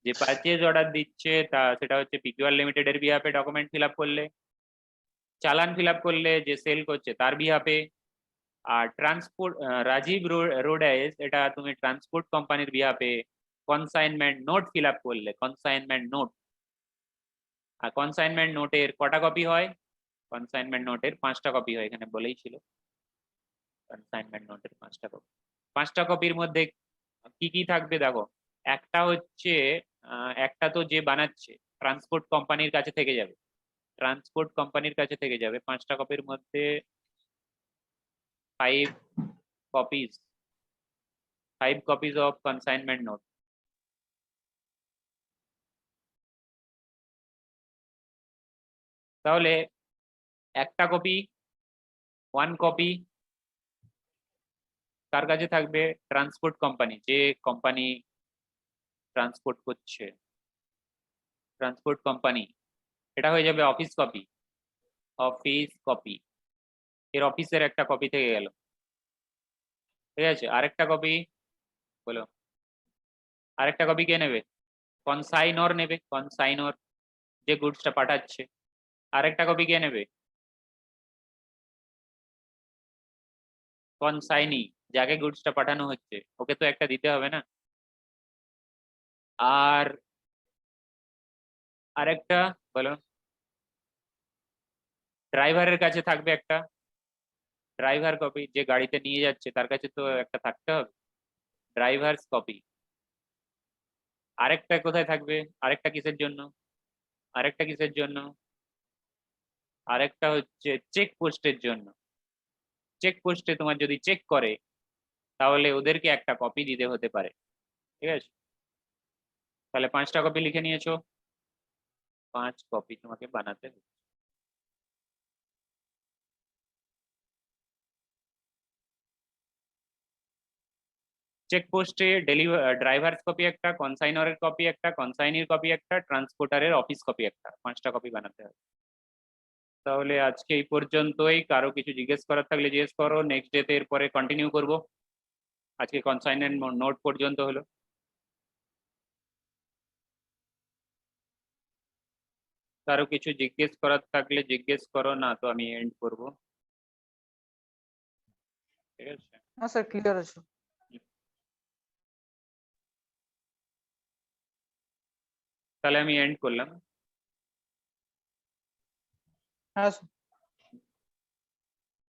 যে পারচেজ অর্ডার দিচ্ছে সেটা হচ্ছে PQR লিমিটেডের বিহাফে ডকুমেন্ট ফিল আপ করলে। চালান ফিল আপ করলে যে সেল করছে তার বিহাফে। আর ট্রান্সপোর্ট রাজীব রোডাইস, এটা তুমি ট্রান্সপোর্ট কোম্পানির বিহাফে কনসাইনমেন্ট নোট ফিল আপ করলে। কনসাইনমেন্ট নোট, আর কনসাইনমেন্ট নোটের কটা কপি হয়? কনসাইনমেন্ট নোটের 5টা কপি হয়, এখানে বলেই ছিল। কনসাইনমেন্ট নোটের 5টা কপি। 5টা কপির মধ্যে কি কি থাকবে দেখো। একটা হচ্ছে একটা তো যে বানাচ্ছে ট্রান্সপোর্ট কোম্পানির কাছে থেকে যাবে, ট্রান্সপোর্ট কোম্পানির কাছে থেকে যাবে। 5টা কপির মধ্যে 5 copies, 5 copies of consignment note। তাহলে একটা কপি, 1 কপি কার কাছে থাকবে? ট্রান্সপোর্ট কোম্পানি, যে কোম্পানি ট্রান্সপোর্ট করছে, ট্রান্সপোর্ট কোম্পানি। এটা হয়ে যাবে অফিস কপি, অফিস কপি। এর অফিসের একটা কপি থেকে গেল, ঠিক আছে? আরেকটা কপি বলো, আরেকটা কপি কে নেবে? কনসাইনর নেবে, কনসাইনর যে গুডসটা পাঠাচ্ছে। আরেকটা কপি কে নেবে? কনসাইনি, যাকে গুডসটা পাঠানো হচ্ছে, ওকে তো একটা দিতে হবে না। আর আরেকটা বলো, ড্রাইভারের কাছে থাকবে একটা, ড্রাইভার কপি, যে গাড়িতে নিয়ে যাচ্ছে তার কাছে তো একটা থাকতে হবে, ড্রাইভারস কপি। আরেকটা কোথায় থাকবে? আরেকটা কিসের জন্য? আরেকটা কিসের জন্য? আরেকটা হচ্ছে চেক পোস্টের জন্য। চেক পোস্টে তোমার যদি চেক করে তাহলে ওদেরকে একটা কপি দিতে হতে পারে, ঠিক আছে? তাহলে 5টা কপি লিখে নিয়েছো, 5 কপি তোমাকে বানাতে হবে। চেক পোস্টে ড্রাইভার্স কপি একটা, কনসাইনরের কপি একটা, কনসাইনির কপি একটা, ট্রান্সপোর্টারের অফিস কপি একটা, 5টা কপি বানাতে হবে। তাহলে আজকে এই পর্যন্তই। কারো কিছু জিজ্ঞেস করার থাকলে জিজ্ঞেস করো, নেক্সট ডেতে এরপরে কন্টিনিউ করব। আজকে কনসাইনমেন্ট নোট পর্যন্ত হলো। কারো কিছু জিজ্ঞেস করার থাকলে জিজ্ঞেস করো, না তো আমি এন্ড করব, ঠিক আছে? হ্যাঁ স্যার, ক্লিয়ার আছে। তাহলে আমি এন্ড করলাম। হ্যাঁ স্যার।